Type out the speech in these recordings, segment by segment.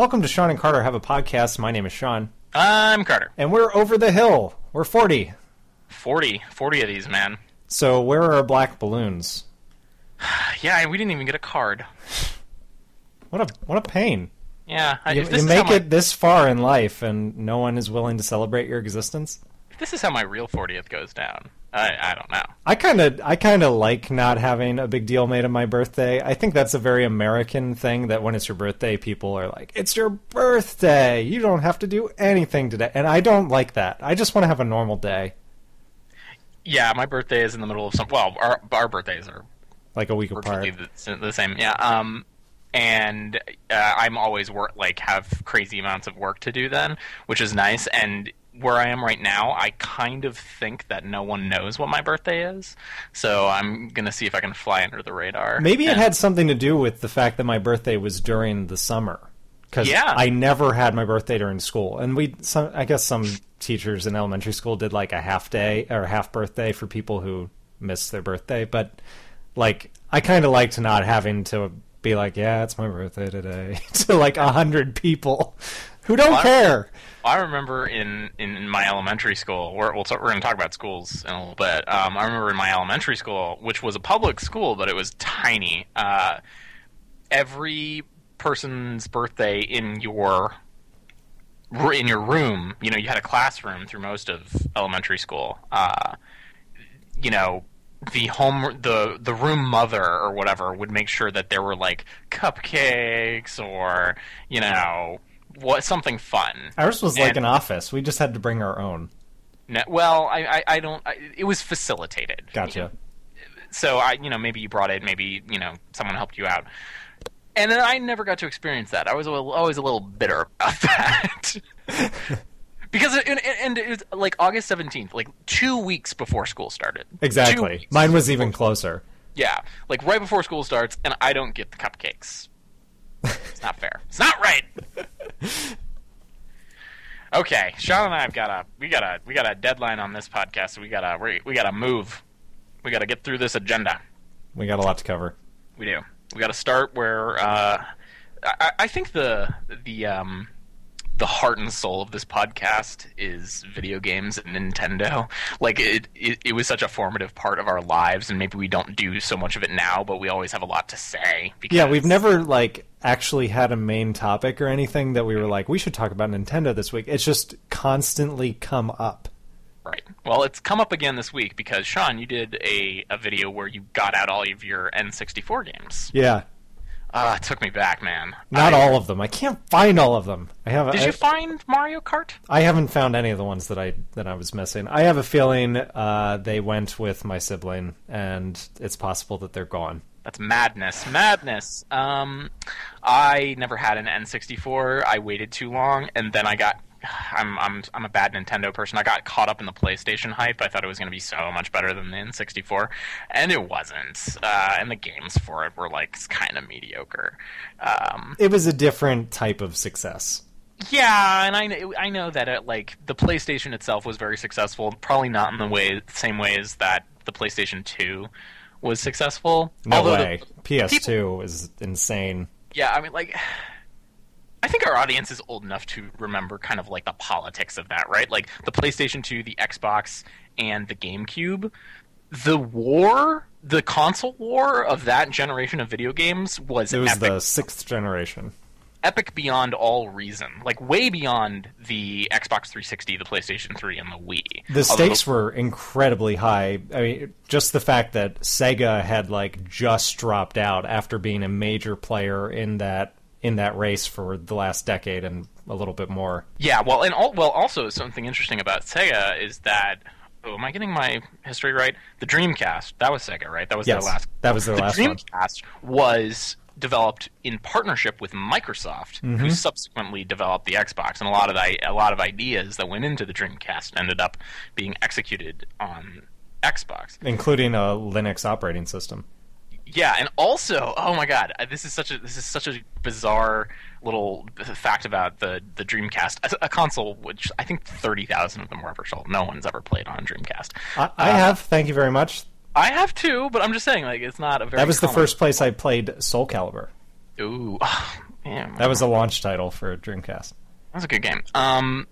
Welcome to Shawn and Carter Have a Podcast. My name is Shawn. I'm Carter. And we're over the hill. We're 40. 40 of these, man. So where are our black balloons? Yeah, we didn't even get a card. What a pain. Yeah. You make it this far in life and no one is willing to celebrate your existence? If this is how my real 40th goes down, I don't know. I kind of like not having a big deal made of my birthday. I think that's a very American thing, that when it's your birthday, people are like, it's your birthday! You don't have to do anything today. And I don't like that. I just want to have a normal day. Yeah, my birthday is in the middle of some... Well, our birthdays are... Like a week apart. The same, yeah. And I'm always have crazy amounts of work to do then, which is nice. And where I am right now, I kind of think that no one knows what my birthday is. So I'm going to see if I can fly under the radar. Maybe it had something to do with the fact that my birthday was during the summer. Because I never had my birthday during school. And I guess some teachers in elementary school did like a half day or a half birthday for people who missed their birthday. But like, I kind of liked not having to be like, yeah, it's my birthday today, to like 100 people who don't care. I remember in my elementary school, we're going to talk about schools in a little bit. I remember in my elementary school, which was a public school, but it was tiny. Every person's birthday in your room, you had a classroom through most of elementary school. The room mother or whatever would make sure that there were like cupcakes or something fun. Ours was like an office. We just had to bring our own. No, well, it was facilitated. Gotcha. So maybe you brought it, maybe someone helped you out, and then I never got to experience that. I was always a little bitter about that. Because it was like August 17th, like 2 weeks before school started. Exactly. Mine was even closer. Yeah, like right before school starts, and I don't get the cupcakes. It's not fair. It's not right. Okay, Shawn and I we got a deadline on this podcast. So we gotta move. We gotta get through this agenda. We got a lot to cover. We do. We gotta start where I think the heart and soul of this podcast is video games and Nintendo. Like it was such a formative part of our lives, and maybe we don't do so much of it now, but we always have a lot to say. Yeah, we've never actually had a main topic or anything that we were like, we should talk about Nintendo this week. It's just constantly come up. Right. Well, it's come up again this week because Shawn, you did a video where you got out all of your N64 games. Yeah. It took me back, man. Not all of them. I can't find all of them. Did you find Mario Kart? I haven't found any of the ones that I was missing. I have a feeling they went with my sibling, and it's possible that they're gone. That's madness. Madness. I never had an N64. I waited too long, and then I'm a bad Nintendo person. I got caught up in the PlayStation hype. I thought it was going to be so much better than the N64, and it wasn't. And the games for it were kind of mediocre. It was a different type of success. Yeah, and I know that the PlayStation itself was very successful. Probably not in the same way as that the PlayStation 2 was successful. No way. PS2 is insane. Yeah, I mean, I think our audience is old enough to remember kind of the politics of that, right? Like the PlayStation 2, the Xbox, and the GameCube. The console war of that generation of video games was epic. It was the sixth generation. Epic beyond all reason. Way beyond the Xbox 360, the PlayStation 3, and the Wii. The stakes were incredibly high. I mean, just the fact that Sega had just dropped out after being a major player in that race for the last decade and a little bit more. Yeah, well, also something interesting about Sega is that. Oh, am I getting my history right? The Dreamcast, that was Sega, right? That was their last. That was their last one. The Dreamcast was developed in partnership with Microsoft, who subsequently developed the Xbox, and a lot of ideas that went into the Dreamcast ended up being executed on Xbox, including a Linux operating system. Yeah, and also, oh my God, this is such a bizarre little fact about the Dreamcast, a console which I think 30,000 of them were ever sold. No one's ever played on a Dreamcast. I have. Thank you very much. I have too, but I'm just saying, it's not a very. That was the first place I played Soul Calibur. Ooh, Yeah, that was a launch title for Dreamcast. That was a good game. One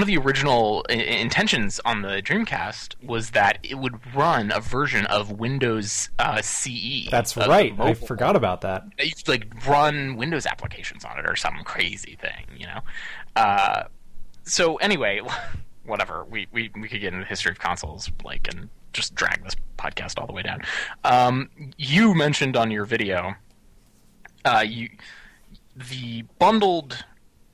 of the original intentions on the Dreamcast was that it would run a version of Windows CE. That's right. I forgot about that. You could like run Windows applications on it or some crazy thing, you know. So anyway, whatever. We could get into the history of consoles, like, and just drag this podcast all the way down. You mentioned on your video, the bundled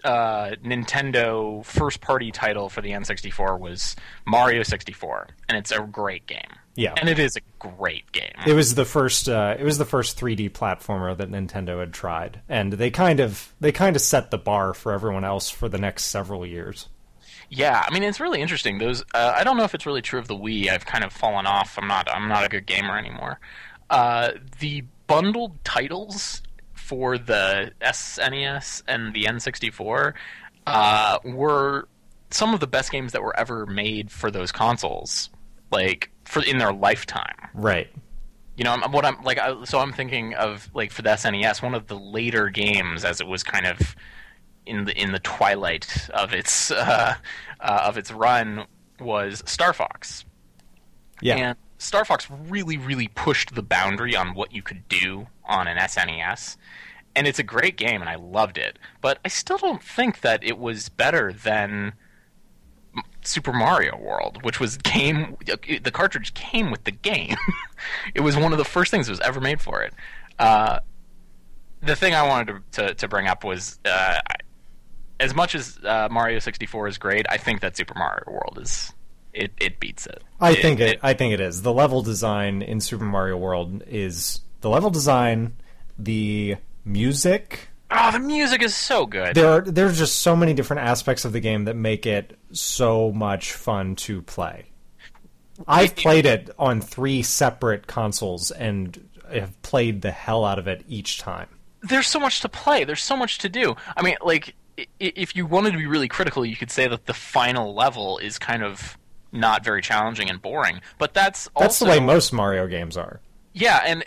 Nintendo first-party title for the N64 was Mario 64, and it's a great game. Yeah, and it is a great game. It was the first 3D platformer that Nintendo had tried, and they kind of set the bar for everyone else for the next several years. Yeah, I mean, it's really interesting. Those I don't know if it's really true of the Wii. I've kind of fallen off. I'm not a good gamer anymore. The bundled titles for the SNES and the N64 were some of the best games that were ever made for those consoles, like in their lifetime. Right. You know, I'm thinking of, like, for the SNES, one of the later games, as it was kind of in the twilight of its run, was Star Fox. Yeah. And Star Fox really, really pushed the boundary on what you could do on an SNES. And it's a great game, and I loved it. But I still don't think that it was better than Super Mario World, which the cartridge came with the game. It was one of the first things that was ever made for it. The thing I wanted to bring up was, as much as Mario 64 is great, I think that Super Mario World it beats it. I think it is. The level design in Super Mario World is the level design, the music. Oh, the music is so good. There's just so many different aspects of the game that make it so much fun to play. I've played it on 3 separate consoles and have played the hell out of it each time. There's so much to play. There's so much to do. I mean, like, if you wanted to be really critical, you could say that the final level is kind of not very challenging and boring. But that's the way most Mario games are. Yeah, and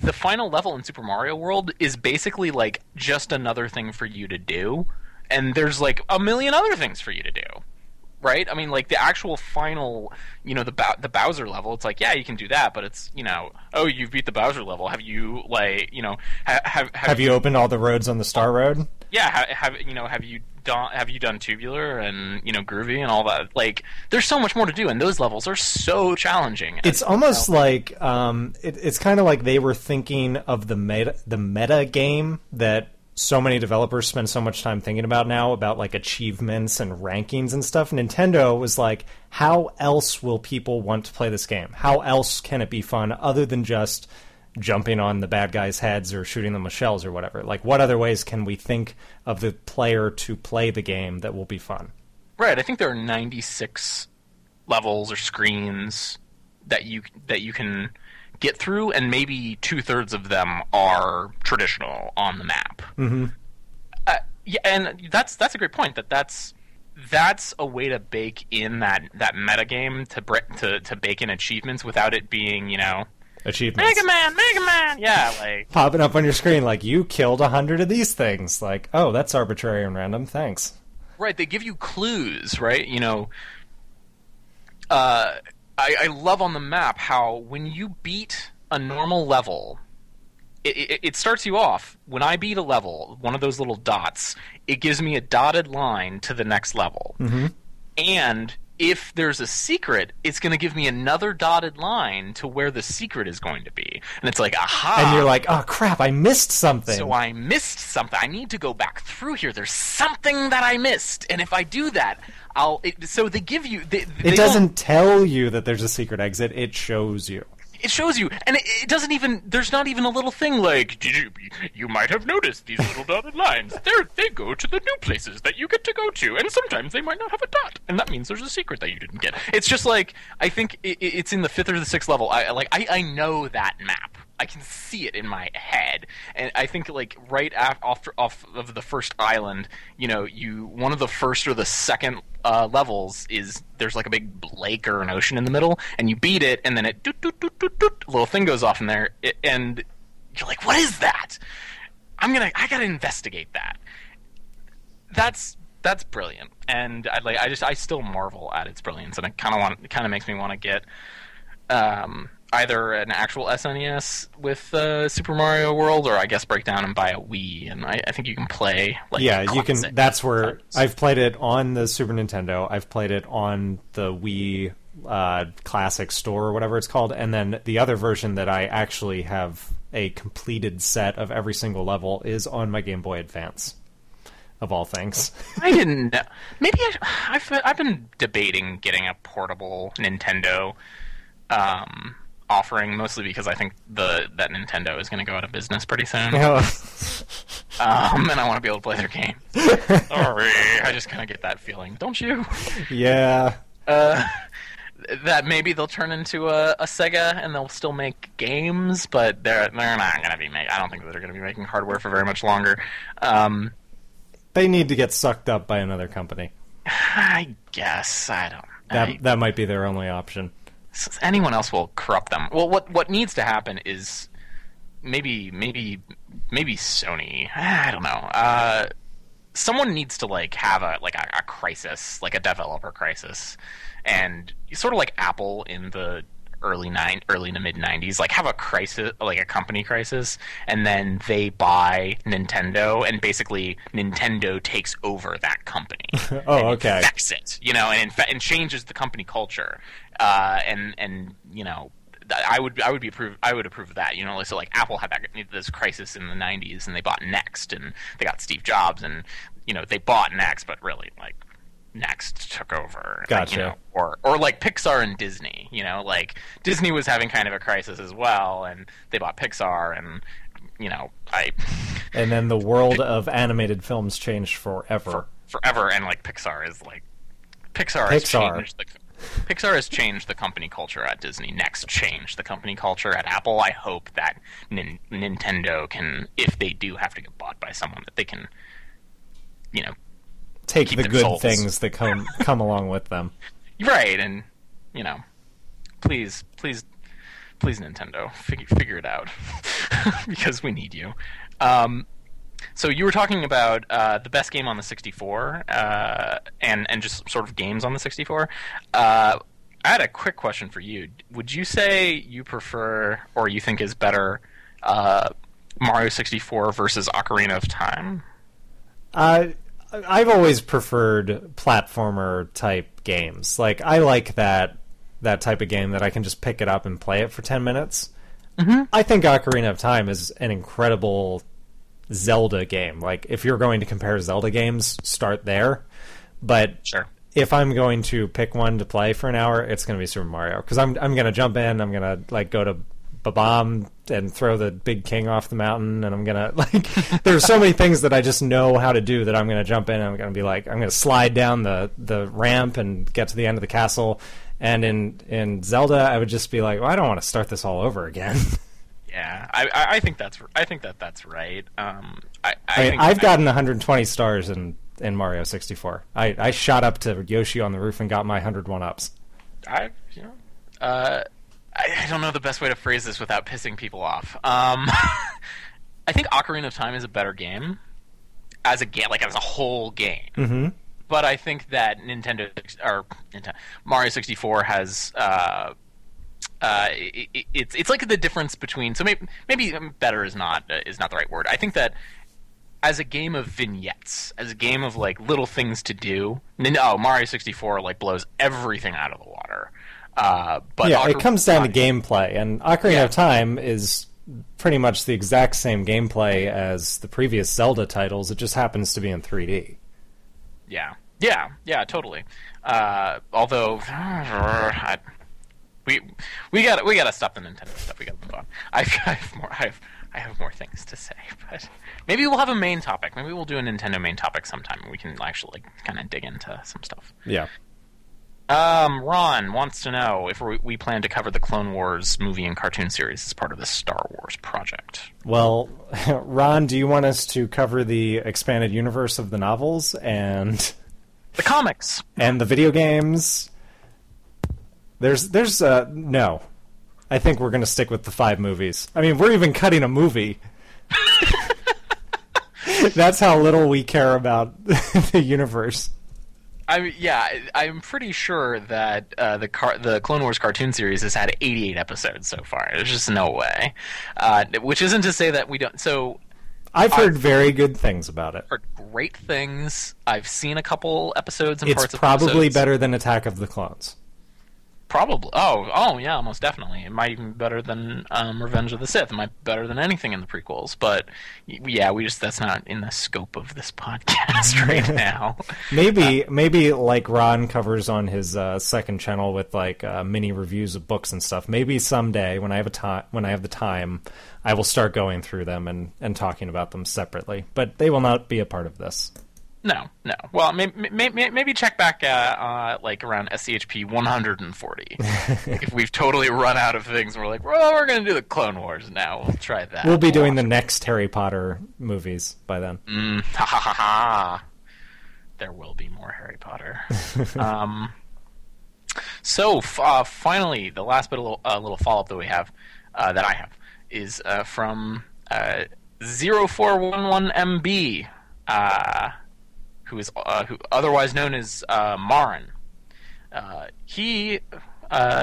the final level in Super Mario World is basically like just another thing for you to do, and there's like a million other things for you to do, right? I mean, like the actual final, you know, the Bowser level, it's like, yeah, you can do that, but it's, you know, oh, you've beat the Bowser level. Have you, like, you know, have you opened all the roads on the Star Road? Yeah, have you done Tubular and, you know, Groovy and all that? Like, there's so much more to do, and those levels are so challenging. It's almost like it's kind of like they were thinking of the meta game that so many developers spend so much time thinking about now, about like achievements and rankings and stuff. Nintendo was like, how else will people want to play this game? How else can it be fun other than just jumping on the bad guys' heads or shooting them with shells or whatever? Like, what other ways can we think of the player to play the game that will be fun? Right. I think there are 96 levels or screens that you can get through, and maybe 2/3 of them are traditional on the map. Mm-hmm. Yeah, and that's a great point. That's a way to bake in that meta game, to bake in achievements without it being, you know, achievements. Mega Man, yeah, like popping up on your screen like, you killed 100 of these things. Like, oh, that's arbitrary and random. Thanks. Right, they give you clues, right? You know, I love on the map how when you beat a normal level, it starts you off. When I beat a level, one of those little dots, it gives me a dotted line to the next level. Mm-hmm. And if there's a secret, it's going to give me another dotted line to where the secret is going to be. And it's like, aha! And you're like, oh crap, I missed something. So I missed something. I need to go back through here. There's something that I missed. And if I do that, so they give you... It doesn't tell you that there's a secret exit. It shows you. It shows you, and it doesn't even. There's not even a little thing like, you might have noticed these little dotted lines. They go to the new places that you get to go to, and sometimes they might not have a dot, and that means there's a secret that you didn't get. It's just like, I think it's in the 5th or the 6th level. I know that map. I can see it in my head, and I think like right off of the first island, you know, one of the first or the second levels is there's like a big lake or an ocean in the middle, and you beat it, and then it a little thing goes off in there, and you're like, what is that? I gotta investigate that. That's brilliant, and I still marvel at its brilliance, and it kind of makes me want to get either an actual SNES with Super Mario World, or I guess break down and buy a Wii, and I think you can play. You can. That's where I've played it on the Super Nintendo. I've played it on the Wii Classic Store or whatever it's called, and then the other version that I actually have a completed set of every single level is on my Game Boy Advance. Of all things, I didn't know. Maybe I've been debating getting a portable Nintendo offering, mostly because I think that Nintendo is going to go out of business pretty soon. And I want to be able to play their game. Sorry, I just kind of get that feeling, don't you? Yeah. That maybe they'll turn into a Sega and they'll still make games, but they're not going to be I don't think that they're going to be making hardware for very much longer. They need to get sucked up by another company. I guess. I don't. That might be their only option. Anyone else will corrupt them. Well, what needs to happen is maybe Sony. I don't know. Someone needs to have a crisis, like a developer crisis, and sort of like Apple in the early to mid 90s, have a crisis, like a company crisis, and then they buy Nintendo, and basically Nintendo takes over that company. Okay. Infects it, and changes the company culture. I would approve of that. So Apple had this crisis in the 90s, and they bought Next, and they got Steve Jobs, and they bought Next, but really Next took over. Gotcha. Or like Pixar and Disney. Disney was having kind of a crisis as well, and they bought Pixar, and and then the world of animated films changed forever. Forever, and Pixar has changed the company culture at Disney. Next changed the company culture at Apple. I hope that Nintendo can, if they do have to get bought by someone, that they can, take the good things that come along with them. Right, and please Nintendo, figure it out because we need you. So you were talking about the best game on the 64, and just sort of games on the 64. I had a quick question for you. Would you say you prefer, or you think is better, Mario 64 versus Ocarina of Time? I've always preferred platformer type games. I like that type of game that I can just pick it up and play it for 10 minutes. Mm-hmm. I think Ocarina of Time is an incredible Zelda game. If you're going to compare Zelda games, start there. But sure. If I'm going to pick one to play for an hour, it's going to be Super Mario, because I'm going to jump in, I'm going to go to Babam and throw the big king off the mountain, and I'm gonna there's so many things that I just know how to do that I'm gonna jump in and I'm gonna be I'm gonna slide down the ramp and get to the end of the castle. And in Zelda I would just be well, I don't want to start this all over again. Yeah, I think that's right. I've gotten 120 stars in Mario 64. I shot up to Yoshi on the roof and got my 101 ups. I don't know the best way to phrase this without pissing people off. I think Ocarina of Time is a better game as a game, as a whole game. Mm-hmm. But I think that Mario 64 has it's the difference between. So maybe better is not the right word. I think that as a game of vignettes, as a game of little things to do, Mario 64 blows everything out of the water. But yeah, it comes down to gameplay, and Ocarina of Time is pretty much the exact same gameplay as the previous Zelda titles. It just happens to be in 3D. Yeah, totally. Although we gotta stop the Nintendo stuff. We gotta move on. I have more things to say, but maybe we'll have a main topic. Maybe we'll do a Nintendo main topic sometime, and we can actually kind of dig into some stuff. Yeah. Ron wants to know if we plan to cover the Clone Wars movie and cartoon series as part of the Star Wars project. Well, Ron, do you want us to cover the expanded universe of the novels and the comics and the video games? There's no. I think we're going to stick with the 5 movies. I mean, we're even cutting a movie. That's how little we care about the universe. I'm pretty sure that the Clone Wars cartoon series has had 88 episodes so far. There's just no way. Which isn't to say that we don't. So I've heard very good things about it. Heard great things. I've seen a couple episodes and parts of episodes. It's probably episodes. better than Attack of the Clones. Probably. Oh, yeah, most definitely. It might even be better than Revenge of the Sith. It might be better than anything in the prequels. But yeah, that's not in the scope of this podcast right now. Maybe like Ron covers on his second channel with like mini reviews of books and stuff. Maybe someday when I have the time, I will start going through them and talking about them separately. But they will not be a part of this. No. Well, maybe check back like around SCHP 140 if we've totally run out of things. And we're like, well, we're going to do the Clone Wars now. We'll try that. We'll be doing the next Harry Potter movies by then. Ha ha ha ha! There will be more Harry Potter. So finally, the last bit of little follow up that we have, that I have, is from 0411MB. Who otherwise known as Marin. He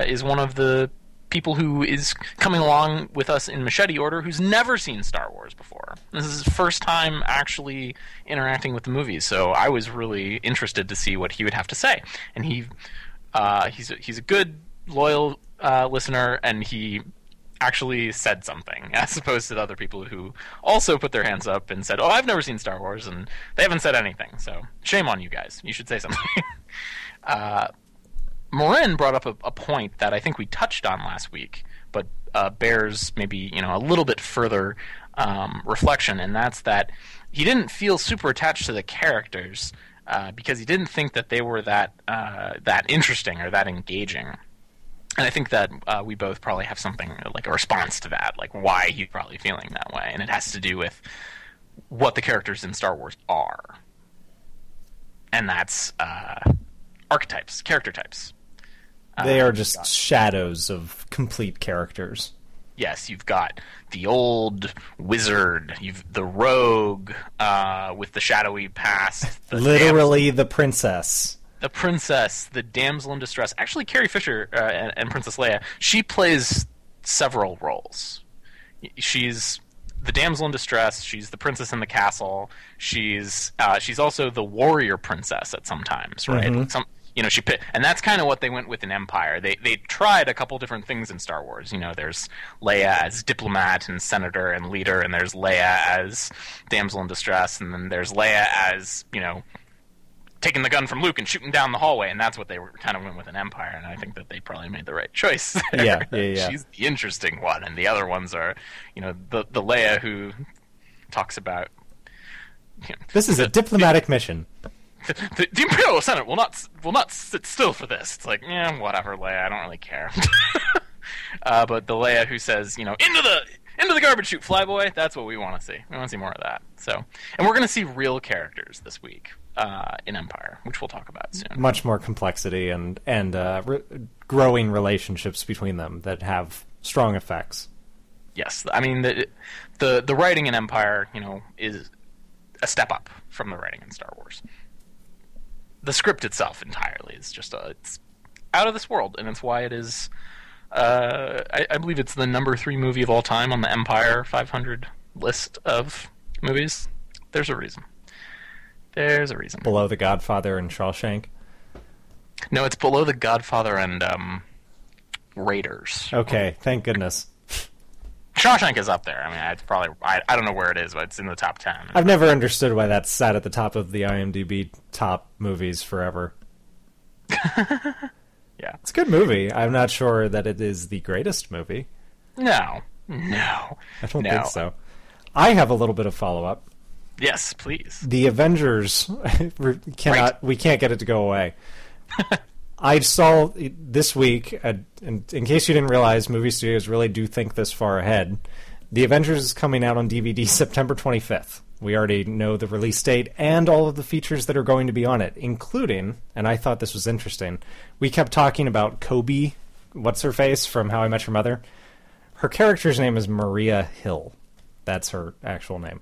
is one of the people who is coming along with us in Machete Order who's never seen Star Wars before. This is his first time actually interacting with the movies, so I was really interested to see what he would have to say. And he's a good, loyal listener, and he actually said something, as opposed to the other people who also put their hands up and said, oh, I've never seen Star Wars, and they haven't said anything, so shame on you guys. You should say something. Marin brought up a point that I think we touched on last week, but bears maybe a little bit further reflection, and that's that he didn't feel super attached to the characters because he didn't think that they were that interesting or that engaging. And I think that we both probably have something like a response to that, like why he's probably feeling that way. And it has to do with what the characters in Star Wars are. And that's archetypes, character types. They are just shadows of complete characters. Yes, you've got the old wizard, the rogue with the shadowy past. Literally the princess. The princess, the damsel in distress. Actually, Carrie Fisher and Princess Leia, she plays several roles. She's the damsel in distress. She's the princess in the castle. She's also the warrior princess at some times, right? Mm-hmm. And that's kind of what they went with in Empire. They tried a couple different things in Star Wars. There's Leia as diplomat and senator and leader, and there's Leia as damsel in distress, and then there's Leia as taking the gun from Luke and shooting down the hallway, and that's what they kind of went with in Empire, and I think that they probably made the right choice there. Yeah. She's the interesting one, and the other ones are, the Leia who talks about... this is a diplomatic mission. The Imperial Senate will not sit still for this. It's like, whatever, Leia, I don't really care. But the Leia who says, into the garbage chute, flyboy, that's what we want to see. We want to see more of that. So, and we're going to see real characters this week. In Empire, which we'll talk about soon. Much more complexity and growing relationships between them that have strong effects. Yes, I mean the writing in Empire, is a step up from the writing in Star Wars. The script itself entirely is just it's out of this world, and it's why it is. I believe it's the number 3 movie of all time on the Empire 500 list of movies. There's a reason. There's a reason. Below The Godfather and Shawshank? No, it's below The Godfather and Raiders. Okay, thank goodness. Shawshank is up there. I mean, it's probably... I don't know where it is, but it's in the top 10. I've never understood why that's sat at the top of the IMDb top movies forever. Yeah. It's a good movie. I'm not sure that it is the greatest movie. No. I don't think so. I have a little bit of follow-up. Yes, please. The Avengers we can't get it to go away. I saw this week, in case you didn't realize, movie studios really do think this far ahead. The Avengers is coming out on DVD September 25th. We already know the release date and all of the features that are going to be on it, including, and I thought this was interesting, we kept talking about Kobe, what's-her-face from How I Met Your Mother. her character's name is Maria Hill. That's her actual name.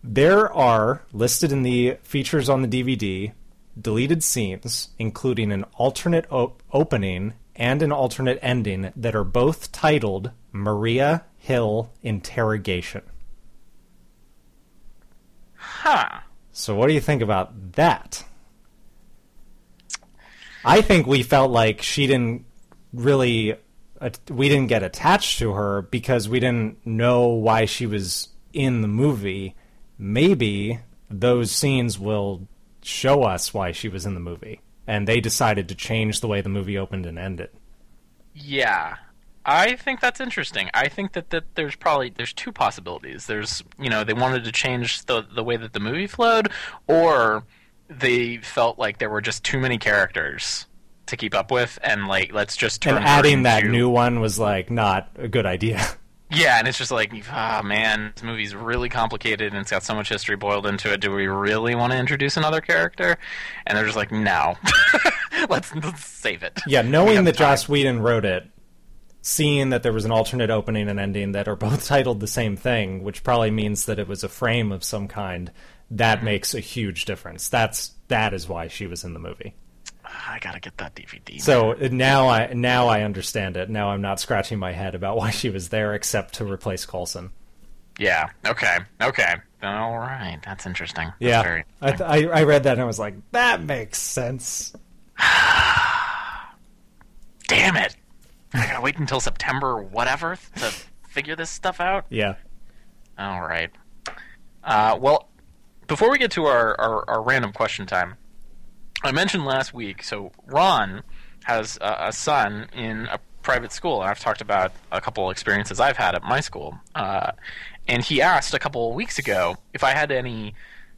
There are, listed in the features on the DVD, deleted scenes, including an alternate opening and an alternate ending that are both titled Maria Hill Interrogation. Huh. So what do you think about that? I think we felt like we didn't get attached to her because we didn't know why she was in the movie. Maybe those scenes will show us why she was in the movie. And they decided to change the way the movie opened and ended. Yeah. I think that's interesting. I think that there's two possibilities. There's, they wanted to change the way that the movie flowed, or they felt like there were just too many characters to keep up with, and like, let's just turn. And adding that new one was like not a good idea. Yeah, and it's just like, oh man, this movie's really complicated and it's got so much history boiled into it. Do we really want to introduce another character? And they're just like, no, let's save it. Yeah, knowing that Joss Whedon wrote it, seeing that there was an alternate opening and ending that are both titled the same thing, which probably means that it was a frame of some kind, that makes a huge difference. That is why she was in the movie. I gotta get that DVD. So now I understand it. Now I'm not scratching my head about why she was there, except to replace Coulson. Yeah. Okay. All right. That's interesting. Yeah. Very I read that and I was like, that makes sense. Damn it! I gotta wait until September or whatever to figure this stuff out. Yeah. All right. Well, before we get to our random question time, I mentioned last week, so Ron has a son in a private school, and I've talked about a couple experiences I've had at my school. And he asked a couple of weeks ago if I had any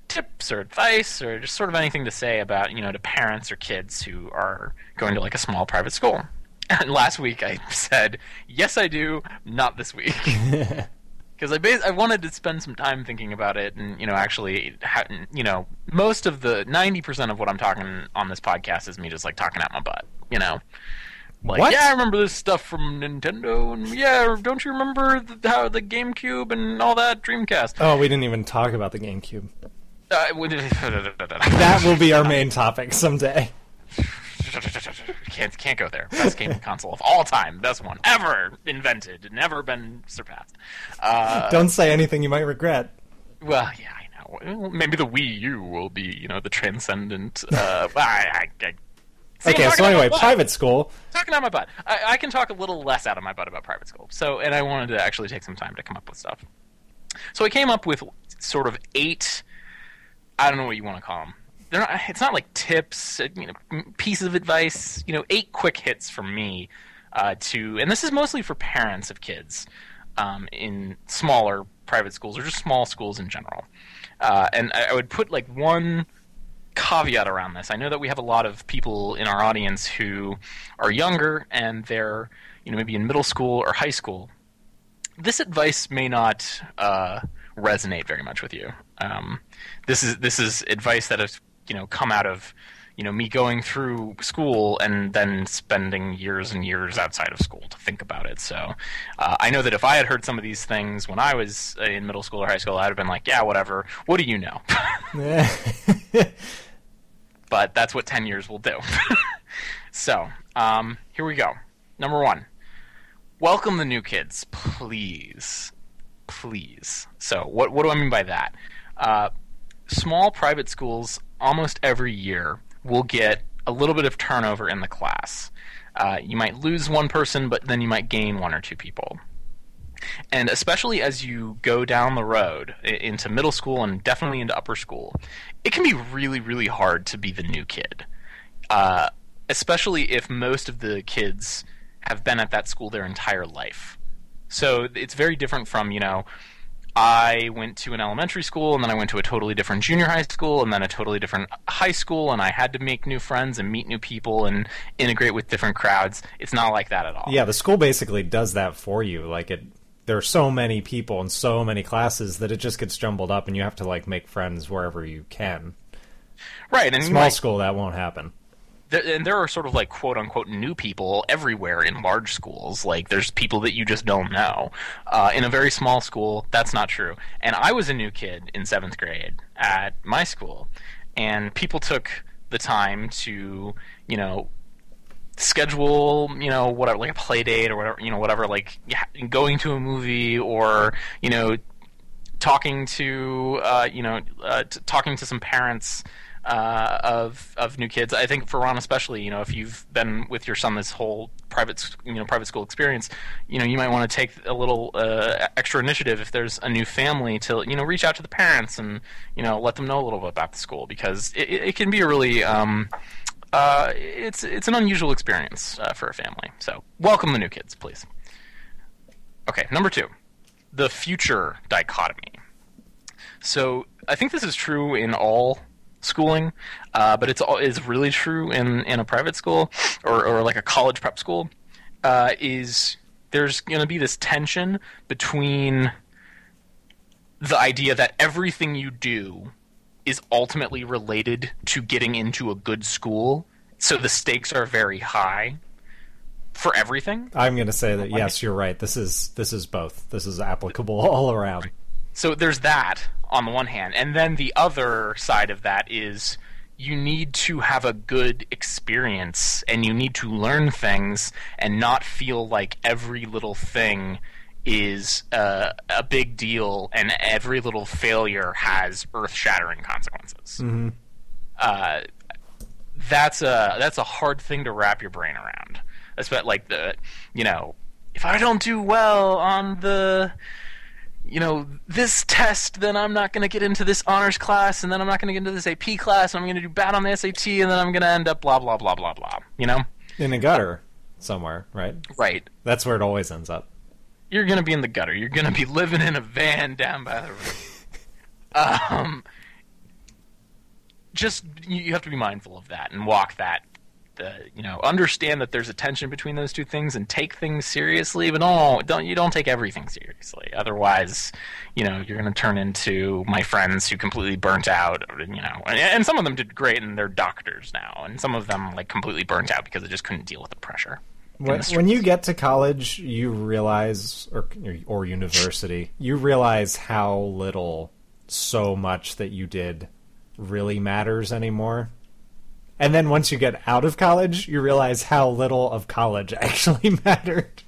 tips or advice or just sort of anything to say about, to parents or kids who are going to like a small private school. And last week I said, yes I do, not this week. Because I wanted to spend some time thinking about it, and actually, most of the 90% of what I'm talking on this podcast is me just like talking out my butt, Like, what? Yeah, I remember this stuff from Nintendo, and yeah, don't you remember how the GameCube and all that, Dreamcast? Oh, we didn't even talk about the GameCube. That will be our main topic someday. Can't go there. Best gaming console of all time. Best one ever invented. Never been surpassed. Don't say anything you might regret. Well, yeah, I know. Maybe the Wii U will be, the transcendent. Okay, so anyway, private school. Talking out my butt. I can talk a little less out of my butt about private school. And I wanted to actually take some time to come up with stuff. So I came up with sort of 8, I don't know what you want to call them. It's not like tips, pieces of advice, 8 quick hits from me and this is mostly for parents of kids in smaller private schools or just small schools in general. And I would put like one caveat around this. I know that we have a lot of people in our audience who are younger and they're, maybe in middle school or high school. This advice may not resonate very much with you. This is advice that has come out of, me going through school and then spending years and years outside of school to think about it. So I know that if I had heard some of these things when I was in middle school or high school, I'd have been like, yeah, whatever. What do you know? But that's what 10 years will do. So here we go. Number 1, welcome the new kids, please. Please. So what do I mean by that? Small private schools almost every year will get a little bit of turnover in the class. You might lose one person, but then you might gain 1 or 2 people. And especially as you go down the road into middle school and definitely into upper school, it can be really, really hard to be the new kid. Especially if most of the kids have been at that school their entire life. So it's very different from, I went to an elementary school, and then I went to a totally different junior high school, and then a totally different high school, and I had to make new friends and meet new people and integrate with different crowds. It's not like that at all. Yeah, the school basically does that for you. There are so many people and so many classes that it just gets jumbled up, and you have to make friends wherever you can. Right. And small school, that won't happen. there are sort of like quote unquote new people everywhere in large schools. Like there's people that you just don't know. In a very small school, that's not true. And I was a new kid in 7th grade at my school, and people took the time to, schedule, whatever, like a play date or whatever, like going to a movie or, talking to, talking to some parents of new kids. I think for Ron especially, if you've been with your son this whole private school experience, you might want to take a little extra initiative if there's a new family to, reach out to the parents and, let them know a little bit about the school, because it can be a really it's an unusual experience for a family. So welcome the new kids, please. Okay, number 2, the future dichotomy. So I think this is true in all schooling, but it's really true in a private school or like a college prep school. Is there's going to be this tension between the idea that everything you do is ultimately related to getting into a good school, so the stakes are very high for everything. I'm going to say that yes, you're right. This is both. This is applicable all around. So there's that on the one hand, and then the other side of that is you need to have a good experience and you need to learn things and not feel like every little thing is a big deal and every little failure has earth-shattering consequences. Mm-hmm. That's a hard thing to wrap your brain around. Especially like if I don't do well on the this test, then I'm not going to get into this honors class, and then I'm not going to get into this AP class, and I'm going to do bad on the SAT, and then I'm going to end up blah blah blah blah blah. In a gutter somewhere, right? Right. That's where it always ends up. You're going to be in the gutter. You're going to be living in a van down by the river. Just you have to be mindful of that and walk that. Understand that there's a tension between those two things and take things seriously, but don't take everything seriously. Otherwise, you're going to turn into my friends who completely burnt out. And some of them did great and they're doctors now, and some of them like completely burnt out because they just couldn't deal with the pressure. When you get to college, you realize, or university, you realize how little so much that you did really matters anymore. And then once you get out of college, you realize how little of college actually mattered.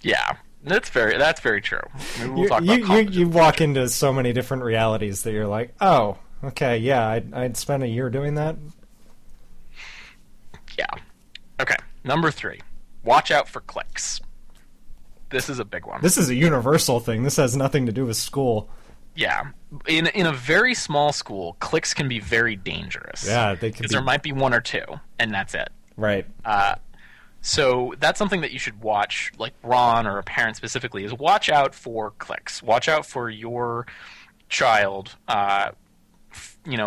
Yeah, that's very true. Maybe we'll talk about college. You walk into so many different realities that you're like, oh, okay, yeah, I'd spent a year doing that. Yeah. Okay, number 3. Watch out for cliques. This is a big one. This is a universal thing. This has nothing to do with school. Yeah. In a very small school, cliques can be very dangerous. Yeah, they can. Because there might be 1 or 2, and that's it. Right. So that's something that you should watch, like Ron or a parent specifically, is watch out for cliques. Watch out for your child,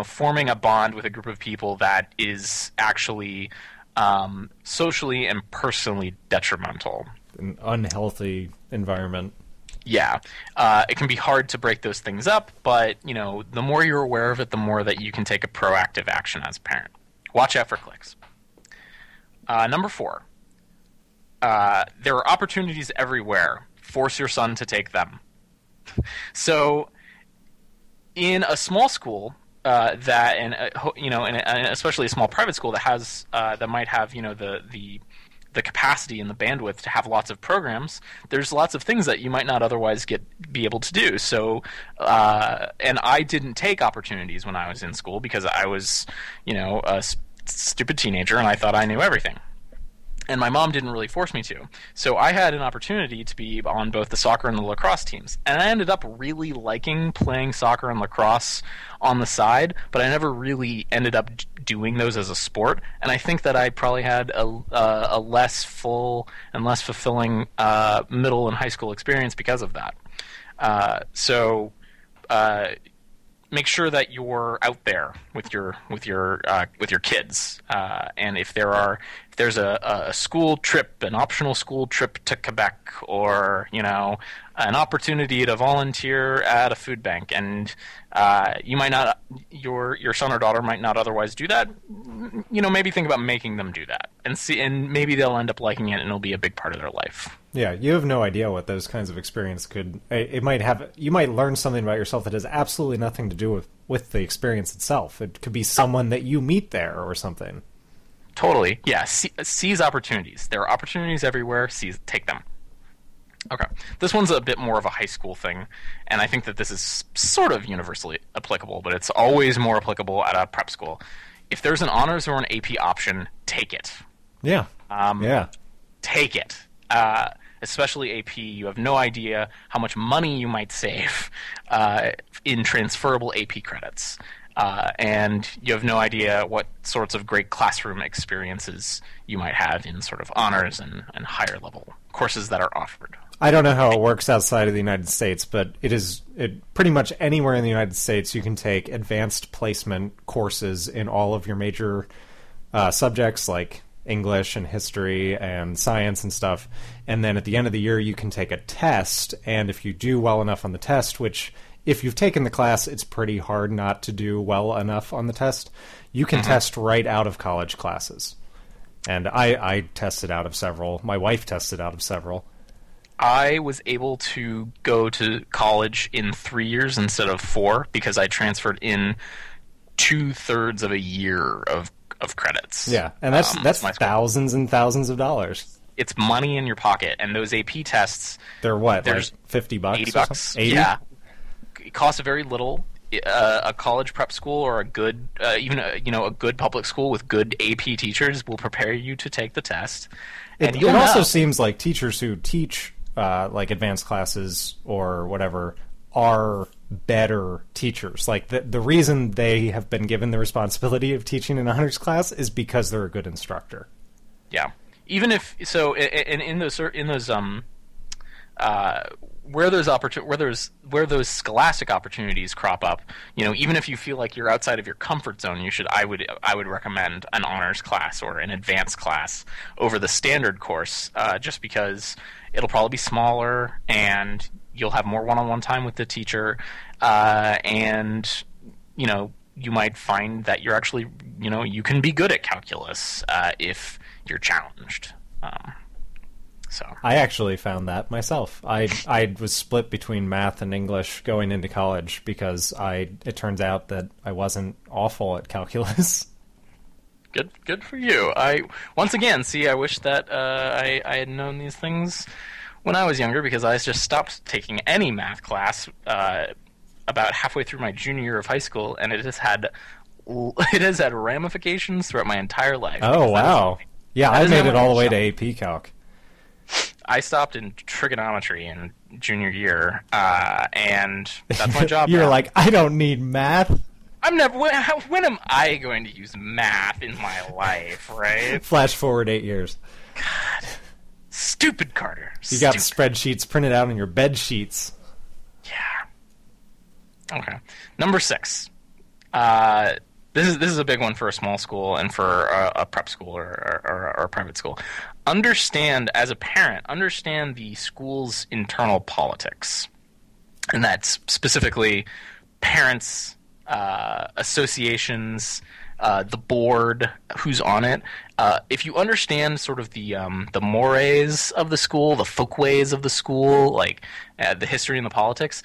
forming a bond with a group of people that is actually socially and personally detrimental. An unhealthy environment. Yeah. It can be hard to break those things up, but, the more you're aware of it, the more that you can take a proactive action as a parent. Watch out for cliques. Number 4. There are opportunities everywhere. Force your son to take them. So, in a small school, and especially a small private school that has that might have the capacity and the bandwidth to have lots of programs, there's lots of things that you might not otherwise be able to do. So, and I didn't take opportunities when I was in school because I was, a stupid teenager and I thought I knew everything. And my mom didn't really force me to. So I had an opportunity to be on both the soccer and the lacrosse teams. And I ended up really liking playing soccer and lacrosse on the side, but I never really ended up doing those as a sport. And I think that I probably had a less full and less fulfilling middle and high school experience because of that. So make sure that you're out there with your kids. And if there's a school trip, an optional school trip to Quebec, or an opportunity to volunteer at a food bank, and you might not, your son or daughter might not otherwise do that, maybe think about making them do that and maybe they'll end up liking it and it'll be a big part of their life. Yeah, you have no idea what those kinds of experience you might learn something about yourself that has absolutely nothing to do with the experience itself. It could be someone that you meet there or something. Totally. Yeah, seize opportunities. There are opportunities everywhere. Take them. Okay. This one's a bit more of a high school thing, and I think that this is sort of universally applicable, but it's always more applicable at a prep school. If there's an honors or an AP option, take it. Yeah. Take it. Especially AP, you have no idea how much money you might save in transferable AP credits. And you have no idea what sorts of great classroom experiences you might have in sort of honors and higher level courses that are offered. I don't know how it works outside of the United States, but pretty much anywhere in the United States you can take advanced placement courses in all of your major subjects like English and history and science and stuff. And then at the end of the year you can take a test, and if you do well enough on the test, which if you've taken the class, it's pretty hard not to do well enough on the test, you can test right out of college classes. And I tested out of several. My wife tested out of several. I was able to go to college in 3 years instead of 4 because I transferred in 2/3 of a year of credits. Yeah, and that's thousands and thousands of dollars. It's money in your pocket, and those AP tests... They're what, there's like $50? $80? 80? Yeah. It costs very little. A college prep school or a good, a good public school with good AP teachers will prepare you to take the test. It also seems like teachers who teach like advanced classes or whatever are better teachers. Like the reason they have been given the responsibility of teaching an honors class is because they're a good instructor. Yeah. Even if so, in those where those scholastic opportunities crop up, even if you feel like you're outside of your comfort zone, I would recommend an honors class or an advanced class over the standard course, just because it'll probably be smaller and you'll have more one-on-one time with the teacher, and you might find that you're actually you can be good at calculus if you're challenged. So I actually found that myself. I was split between math and English going into college because it turns out that I wasn't awful at calculus. Good for you. I wish that I had known these things when I was younger, because I just stopped taking any math class about halfway through my junior year of high school, and it has had ramifications throughout my entire life. Oh wow! Yeah, I made it all the way to AP Calc. I stopped in trigonometry in junior year, and that's my job. You're now. like, I don't need math. I'm never. When am I going to use math in my life? Right? Flash forward 8 years. God, stupid Carter. You got spreadsheets printed out on your bed sheets. Yeah. Okay. Number 6. This is a big one for a small school and for a prep school or a private school. As a parent, understand the school's internal politics. And that's specifically parents, associations, the board, who's on it. If you understand sort of the mores of the school, the folkways of the school, like the history and the politics,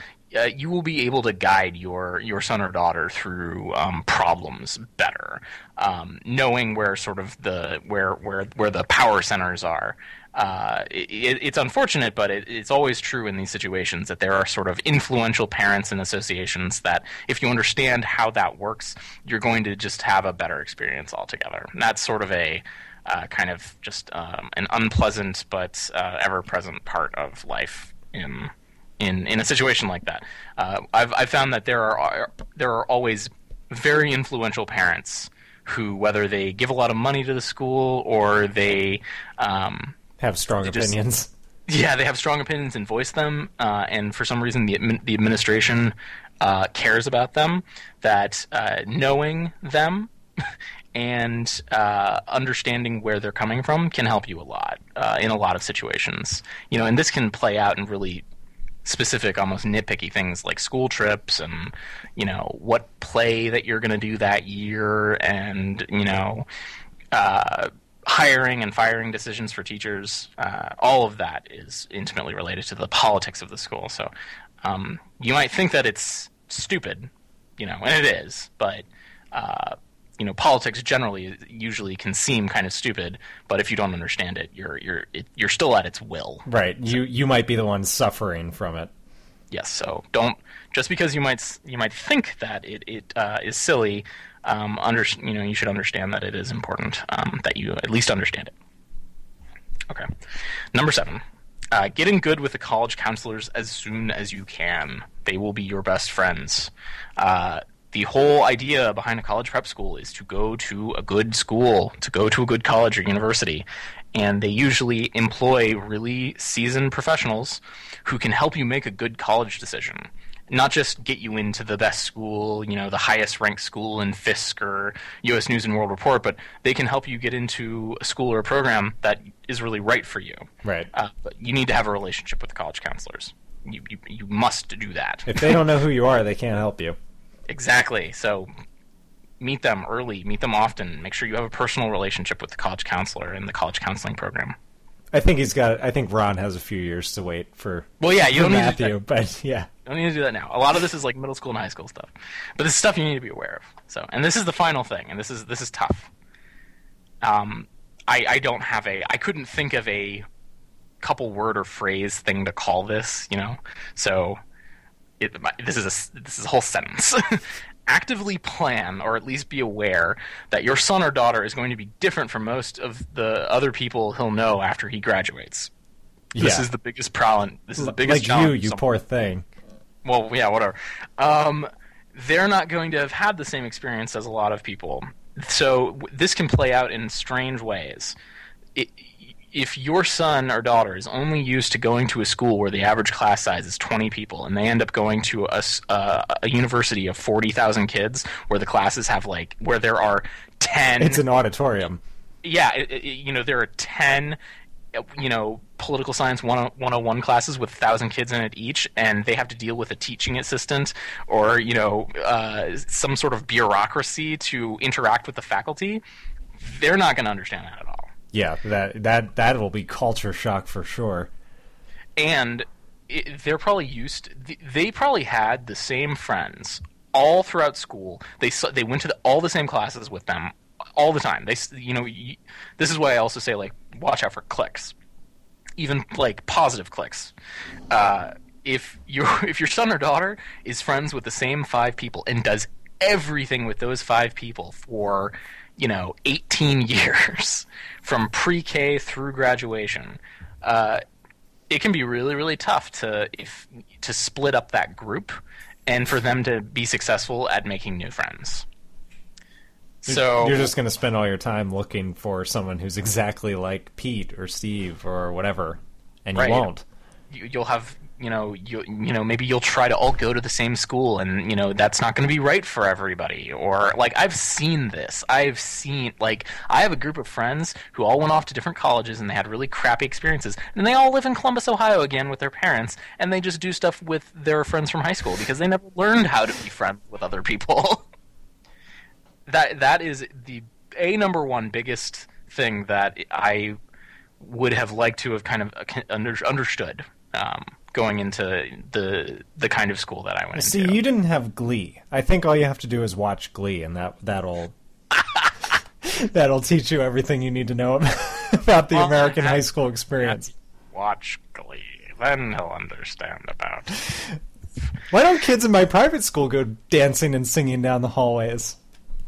you will be able to guide your son or daughter through problems better, knowing where sort of where the power centers are. It's unfortunate, but it's always true in these situations that there are sort of influential parents and associations that, if you understand how that works, you're going to just have a better experience altogether. And that's sort of a kind of just an unpleasant but ever-present part of life in a situation like that. I've found that there are always very influential parents who, whether they give a lot of money to the school or they have strong opinions. Yeah, they have strong opinions and voice them, and for some reason the administration cares about them, that knowing them and understanding where they're coming from can help you a lot in a lot of situations. And this can play out in really specific, almost nitpicky things like school trips and, what play that you're going to do that year and, hiring and firing decisions for teachers. All of that is intimately related to the politics of the school. So you might think that it's stupid, and it is, but politics generally usually can seem kind of stupid, but if you don't understand it, you're still at its will. Right. You might be the one suffering from it. Yes. So don't, just because you might think that it is silly, you should understand that it is important, that you at least understand it. Okay. Number 7. Get in good with the college counselors as soon as you can. They will be your best friends. The whole idea behind a college prep school is to go to a good school, to go to a good college or university. And they usually employ really seasoned professionals who can help you make a good college decision. Not just get you into the best school, the highest ranked school in Fisk or U.S. News and World Report, but they can help you get into a school or a program that is really right for you. Right. But you need to have a relationship with the college counselors. You must do that. If they don't know who you are, they can't help you. Exactly. So meet them early, meet them often. Make sure you have a personal relationship with the college counselor and the college counseling program. I think Ron has a few years to wait for. Well, yeah, you don't Matthew, need to do that. But yeah, you don't need to do that now. A lot of this is like middle school and high school stuff, but this is stuff you need to be aware of. So, and this is the final thing, and this is tough. I don't have I couldn't think of a couple word or phrase thing to call this, So, this is a whole sentence. Actively plan, or at least be aware, that your son or daughter is going to be different from most of the other people he'll know after he graduates. Yeah. This is the biggest problem. This is the biggest challenge. You poor thing. Well, yeah, whatever. They're not going to have had the same experience as a lot of people. So this can play out in strange ways. If your son or daughter is only used to going to a school where the average class size is 20 people, and they end up going to a university of 40,000 kids where the classes have where there are 10... It's an auditorium. Yeah, there are 10, political science 101 classes with 1,000 kids in it each, and they have to deal with a teaching assistant or, some sort of bureaucracy to interact with the faculty. They're not going to understand that at all. Yeah, that will be culture shock for sure. And they're probably they probably had the same friends all throughout school. They went to all the same classes with them all the time. This is why I also say watch out for cliques, even positive cliques. If your son or daughter is friends with the same 5 people and does everything with those 5 people for 18 years from pre-K through graduation, it can be really, really tough to split up that group and for them to be successful at making new friends. So you're just going to spend all your time looking for someone who's exactly like Pete or Steve or whatever, and you won't. You'll have maybe you'll try to all go to the same school, and that's not going to be right for everybody. Or I've seen this. I have a group of friends who all went off to different colleges and they had really crappy experiences, and they all live in Columbus, Ohio again with their parents, and they just do stuff with their friends from high school because they never learned how to be friends with other people. That is the number one biggest thing that I would have liked to have kind of understood. Going into the kind of school that I went into. See, you didn't have Glee. I think all you have to do is watch Glee, and that'll teach you everything you need to know about the American high school experience. Watch Glee, then he'll understand about it. Why don't kids in my private school go dancing and singing down the hallways?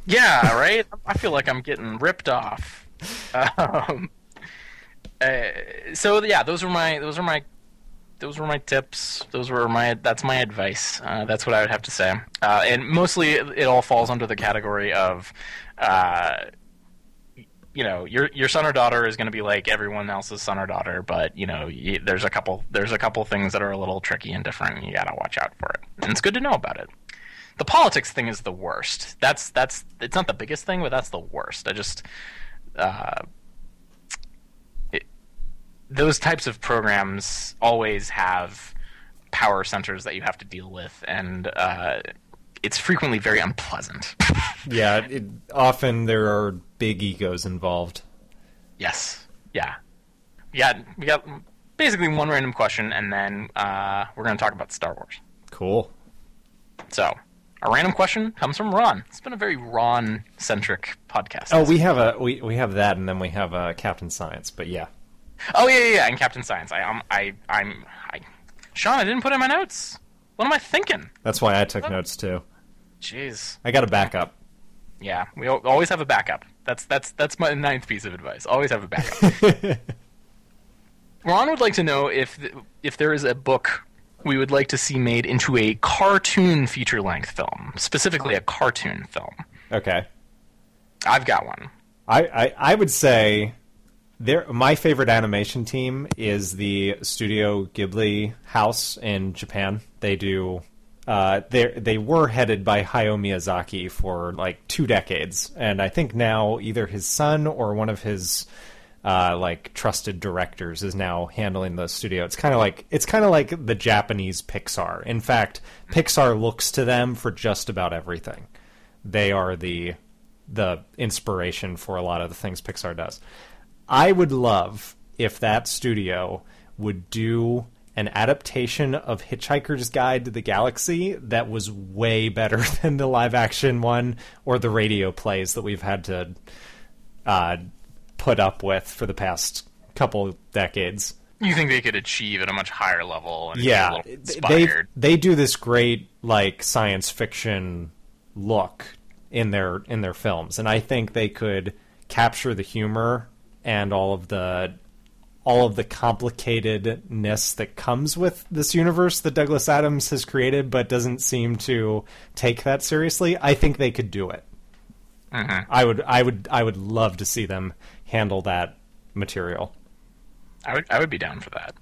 Yeah, right? I feel like I'm getting ripped off. So yeah, those were my tips. That's my advice. That's what I would have to say. And mostly it all falls under the category of, your son or daughter is going to be like everyone else's son or daughter, but there's a couple things that are a little tricky and different, and you got to watch out for it. And it's good to know about it. The politics thing is the worst. It's not the biggest thing, but that's the worst. Those types of programs always have power centers that you have to deal with, and it's frequently very unpleasant. Yeah, often there are big egos involved. Yes. Yeah. We got basically one random question, and then we're going to talk about Star Wars. Cool. So, our random question comes from Ron. It's been a very Ron-centric podcast. Oh, we have that, and then we have Captain Science, but yeah. Oh, yeah, and Captain Science. Shawn, I didn't put in my notes. What am I thinking? That's why I took notes, too. Jeez. I got a backup. Yeah, we always have a backup. That's my 9th piece of advice. Always have a backup. Ron would like to know if there is a book we would like to see made into a cartoon feature-length film, specifically a cartoon film. Okay. I've got one. I would say my favorite animation team is the Studio Ghibli house in Japan. They do. They were headed by Hayao Miyazaki for like 2 decades, and I think now either his son or one of his trusted directors is now handling the studio. It's kind of like the Japanese Pixar. In fact, Pixar looks to them for just about everything. They are the inspiration for a lot of the things Pixar does. I would love if that studio would do an adaptation of Hitchhiker's Guide to the Galaxy that was way better than the live-action one or the radio plays that we've had to put up with for the past couple decades. You think they could achieve at a much higher level and yeah, be a little inspired? They do this great science fiction look in their films, and I think they could capture the humor and all of the complicatedness that comes with this universe that Douglas Adams has created, but doesn't seem to take that seriously. I think they could do it. Mm-hmm. I would love to see them handle that material. I would be down for that.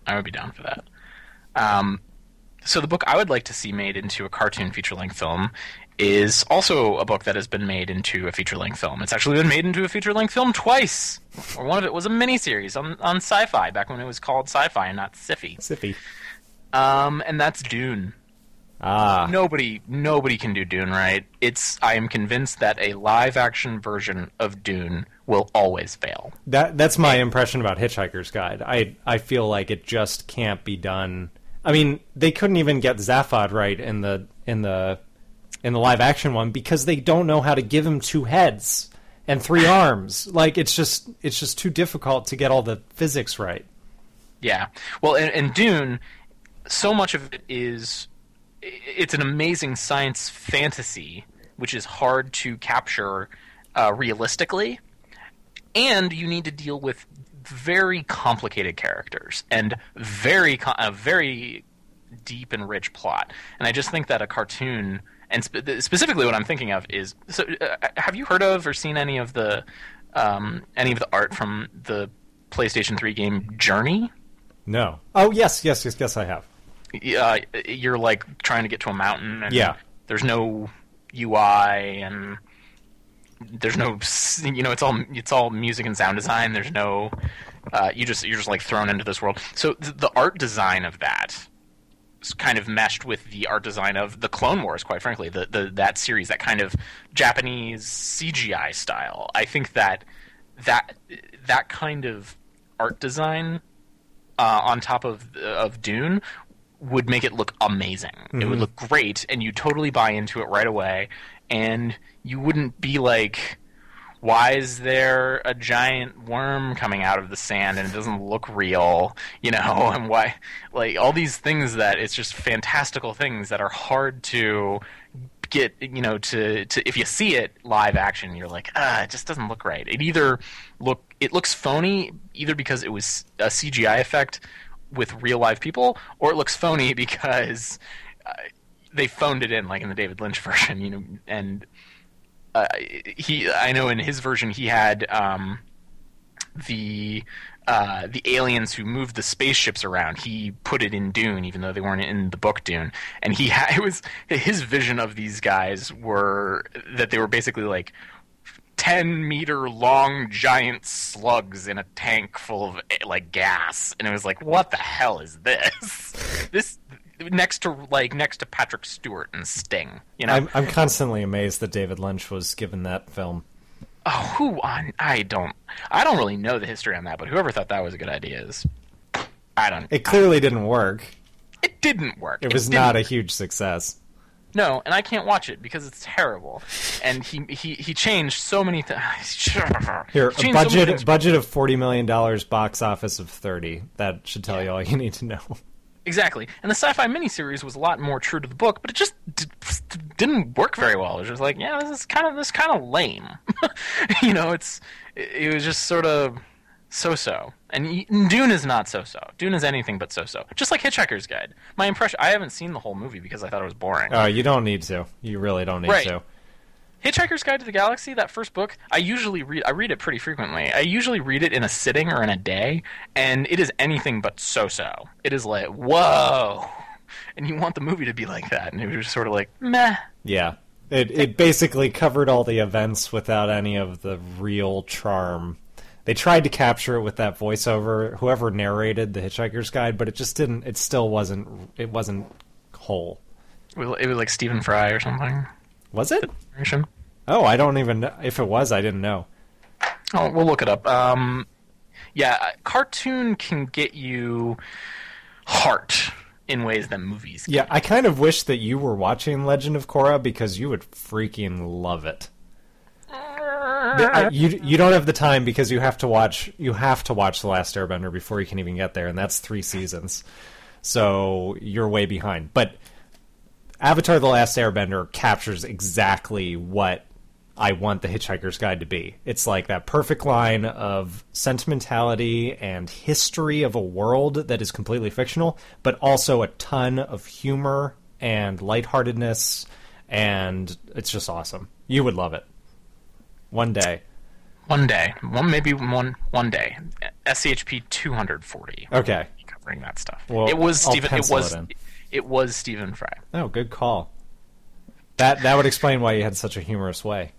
So the book I would like to see made into a cartoon feature-length film is also a book that has been made into a feature-length film. It's actually been made into a feature-length film twice. Or one of it was a miniseries on Sci-Fi, back when it was called Sci-Fi and not Sci-Fi. Sci-Fi. And that's Dune. Nobody can do Dune right. I am convinced that a live-action version of Dune will always fail. That's my impression about Hitchhiker's Guide. I feel like it just can't be done. I mean, they couldn't even get Zaphod right in the live action one because they don't know how to give him 2 heads and 3 arms. Like it's just too difficult to get all the physics right. Yeah. Well, and Dune, so much of it it's an amazing science fantasy, which is hard to capture realistically, and you need to deal with very complicated characters and a very deep and rich plot. And I just think that a cartoon, and specifically what I'm thinking of is, have you heard of or seen any of the art from the PlayStation 3 game Journey? No. Oh, yes, I have. You're like trying to get to a mountain, and yeah. There's no UI, and there's no, it's all music and sound design. There's no, you're just like thrown into this world. So the art design of that is kind of meshed with the art design of the Clone Wars, quite frankly, that series, that kind of Japanese CGI style. I think that kind of art design on top of Dune would make it look amazing. Mm-hmm. It would look great, and you totally buy into it right away, and you wouldn't be like, why is there a giant worm coming out of the sand and it doesn't look real, and why, like, all these things that it's just fantastical things that are hard to get, to if you see it live action, you're like, it just doesn't look right. It looks phony either because it was a CGI effect with real live people, or it looks phony because they phoned it in, like in the David Lynch version, and I know in his version he had the aliens who moved the spaceships around. He put it in Dune, even though they weren't in the book Dune. And it was his vision of these guys were that they were basically like 10-meter long giant slugs in a tank full of like gas, and it was like, what the hell is this? next to Patrick Stewart and Sting. You know, I'm constantly amazed that David Lynch was given that film. Oh, I don't really know the history on that, but whoever thought that was a good idea is, I don't. It clearly didn't work. It didn't work. It was not a huge success. No, and I can't watch it because it's terrible. And he changed so many things. Here, a budget of $40 million, box office of 30. That should tell you all you need to know. Exactly. And the sci-fi miniseries was a lot more true to the book, but it just didn't work very well. It was just like, yeah, this is kind of lame. You know, it was just sort of so-so. And Dune is not so-so. Dune is anything but so-so. Just like Hitchhiker's Guide. My impression, I haven't seen the whole movie because I thought it was boring. Oh, you don't need to. You really don't need to. Hitchhiker's Guide to the Galaxy, that first book, I read it pretty frequently. I usually read it in a sitting or in a day, and it is anything but so-so. It is like, whoa! And you want the movie to be like that, and it was just sort of like, meh. Yeah. It basically covered all the events without any of the real charm. They tried to capture it with that voiceover, whoever narrated the Hitchhiker's Guide, but it just didn't, it still wasn't whole. It was like Stephen Fry or something. Was it? Oh, I don't even know. If it was, I didn't know. Oh, we'll look it up. Yeah, cartoon can get you heart in ways that movies can. Yeah, I kind of wish that you were watching Legend of Korra because you would freaking love it. You don't have the time because you have to watch The Last Airbender before you can even get there, and that's 3 seasons. So you're way behind. But Avatar The Last Airbender captures exactly what I want The Hitchhiker's Guide to be. It's like that perfect line of sentimentality and history of a world that is completely fictional, but also a ton of humor and lightheartedness, and it's just awesome. You would love it. One day. One day. One day. SCHP40. Okay. Covering that stuff. Well, it was Stephen Fry. Oh, good call. That would explain why you had such a humorous way.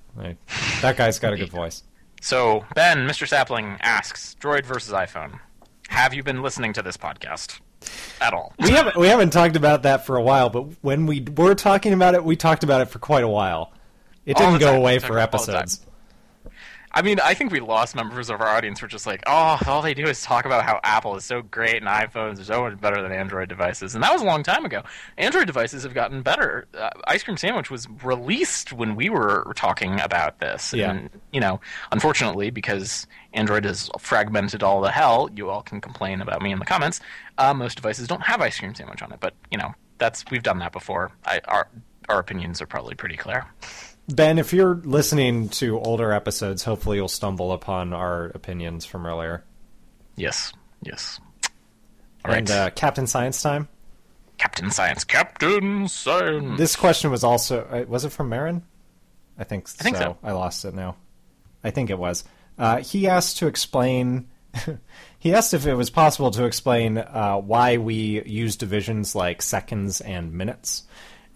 That guy's got a good voice. So, Ben, Mr. Sapling asks, Droid versus iPhone. Have you been listening to this podcast at all? We haven't talked about that for a while, but when we were talking about it, we talked about it for quite a while. It didn't go away for episodes. I mean, I think we lost members of our audience who were just like, oh, all they do is talk about how Apple is so great and iPhones are so much better than Android devices. And that was a long time ago. Android devices have gotten better. Ice Cream Sandwich was released when we were talking about this. Yeah. And, you know, unfortunately, because Android has fragmented all the hell, you all can complain about me in the comments, most devices don't have Ice Cream Sandwich on it. But, you know, we've done that before. Our opinions are probably pretty clear. Ben, if you're listening to older episodes, hopefully you'll stumble upon our opinions from earlier. Yes. All right. And Captain Science time? Captain Science. This question was also... was it from Marin? I think so. I lost it now. I think it was. He asked to explain... he asked if it was possible to explain why we use divisions like seconds and minutes.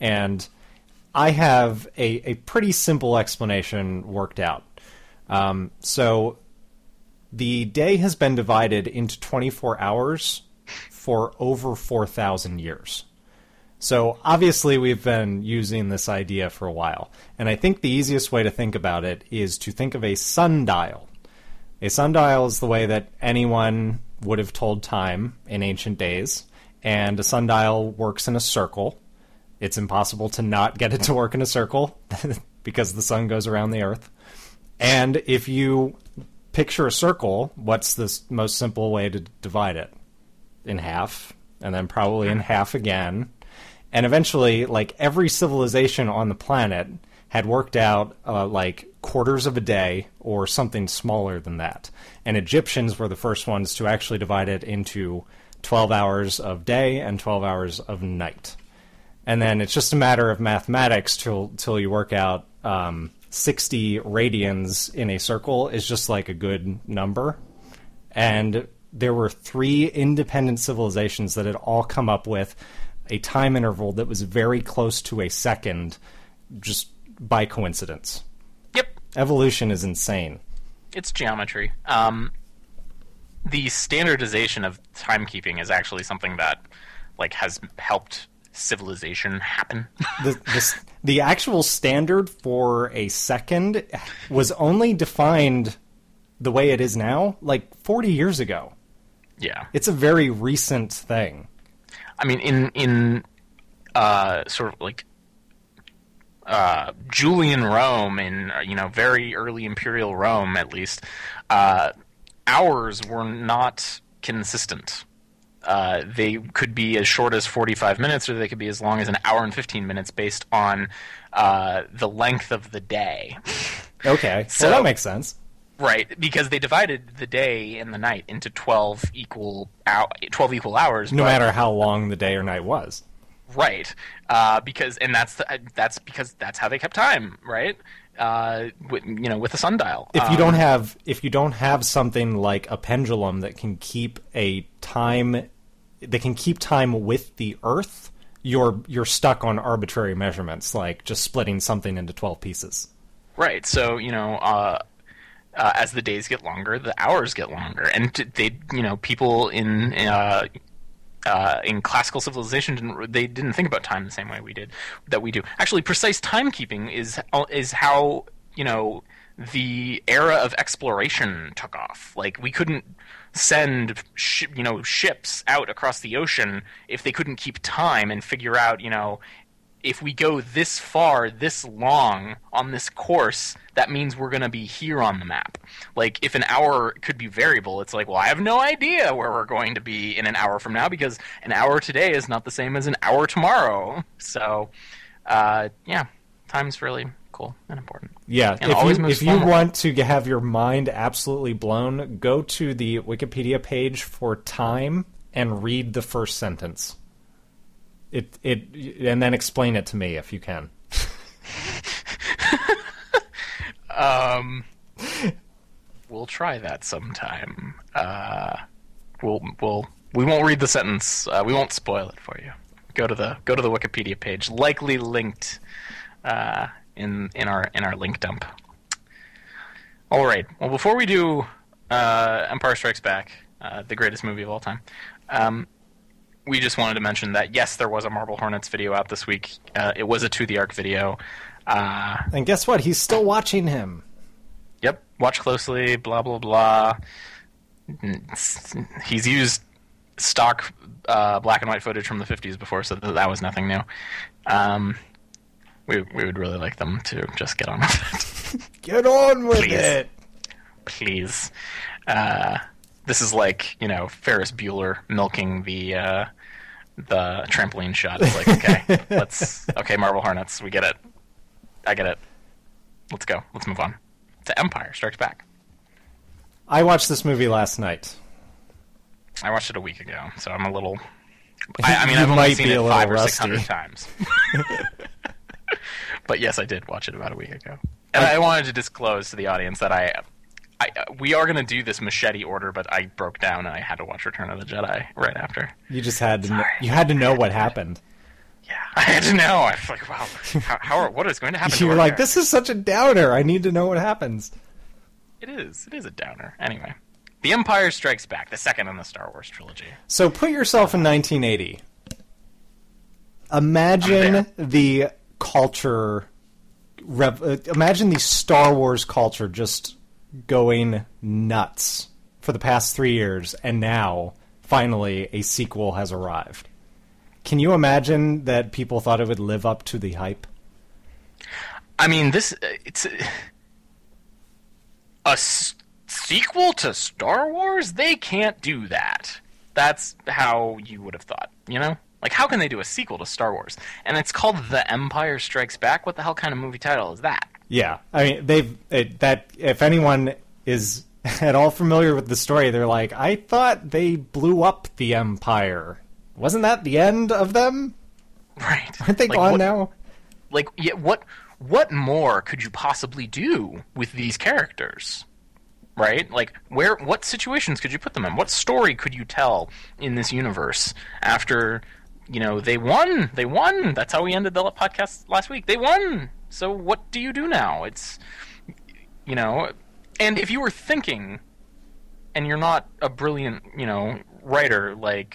And... I have a pretty simple explanation worked out. So the day has been divided into 24 hours for over 4,000 years. So obviously we've been using this idea for a while. And I think the easiest way to think about it is to think of a sundial. A sundial is the way that anyone would have told time in ancient days. And a sundial works in a circle. It's impossible to not get it to work in a circle because the sun goes around the earth. And if you picture a circle, what's the most simple way to divide it? In half, and then probably in half again. And eventually, like, every civilization on the planet had worked out, like, quarters of a day or something smaller than that. And Egyptians were the first ones to actually divide it into 12 hours of day and 12 hours of night. And then it's just a matter of mathematics till you work out 60 radians in a circle is just like a good number. And there were 3 independent civilizations that had all come up with a time interval that was very close to a second just by coincidence. Yep. Evolution is insane. It's geometry. The standardization of timekeeping is actually something that has helped civilization happen. The actual standard for a second was only defined the way it is now, like 40 years ago. Yeah. It's a very recent thing. I mean, in sort of like Julian Rome, in very early imperial Rome, at least, hours were not consistent. They could be as short as 45 minutes, or they could be as long as an hour and 15 minutes, based on the length of the day. Okay, so that makes sense. Right, because they divided the day and the night into 12 equal hours. No matter how long the day or night was. Right, because that's how they kept time, right? With the sundial. If you don't have something like a pendulum that can keep time with the Earth, you're stuck on arbitrary measurements, like just splitting something into 12 pieces. Right. So as the days get longer, the hours get longer, and people in classical civilization didn't think about time the same way we do. Actually, precise timekeeping is how the era of exploration took off. Like, we couldn't send ships out across the ocean if they couldn't keep time and figure out if we go this far, this long on this course, that means we're going to be here on the map. Like, if an hour could be variable, it's like, well, I have no idea where we're going to be in an hour from now, because an hour today is not the same as an hour tomorrow. So, time's really cool and important. Yeah, if you want to have your mind absolutely blown, go to the Wikipedia page for time and read the first sentence. And then explain it to me if you can. We'll try that sometime. We won't read the sentence. We won't spoil it for you. Go to the Wikipedia page, likely linked in our link dump. All right. Well, before we do Empire Strikes Back, the greatest movie of all time, we just wanted to mention that, yes, there was a Marble Hornets video out this week. It was a To the Ark video. And guess what? He's still watching him. Yep. Watch closely, blah, blah, blah. He's used stock black and white footage from the 50s before, so that was nothing new. We would really like them to just get on with it. Get on with it! Please. This is like, Ferris Bueller milking the trampoline shot. It's like, okay, Marble Hornets, we get it. I get it. Let's go. Let's move on to Empire Strikes Back. I watched this movie last night. I watched it a week ago, so I'm a little... I've only seen it 500 or 600 times. But yes, I did watch it about a week ago. And I wanted to disclose to the audience that we are going to do this machete order, but I broke down and I had to watch Return of the Jedi right after. You just had to know what happened. Yeah, I had to know. I was like, wow, what is going to happen? You were like, this is such a downer. I need to know what happens. It is a downer. Anyway, The Empire Strikes Back, the second in the Star Wars trilogy. So put yourself in 1980. Imagine the culture. Imagine the Star Wars culture just going nuts for the past 3 years, and now finally a sequel has arrived. Can you imagine that people thought it would live up to the hype? I mean, it's a sequel to Star Wars? They can't do that. That's how you would have thought, Like, how can they do a sequel to Star Wars? And it's called The Empire Strikes Back? What the hell kind of movie title is that? Yeah, I mean, if anyone is at all familiar with the story, they're like, I thought they blew up the Empire. Wasn't that the end of them? Right. Aren't they gone now? Like, yeah, what more could you possibly do with these characters? Right? Like, what situations could you put them in? What story could you tell in this universe after, they won? They won! That's how we ended the podcast last week. They won! So what do you do now? It's, and if you were thinking, and you're not a brilliant, writer like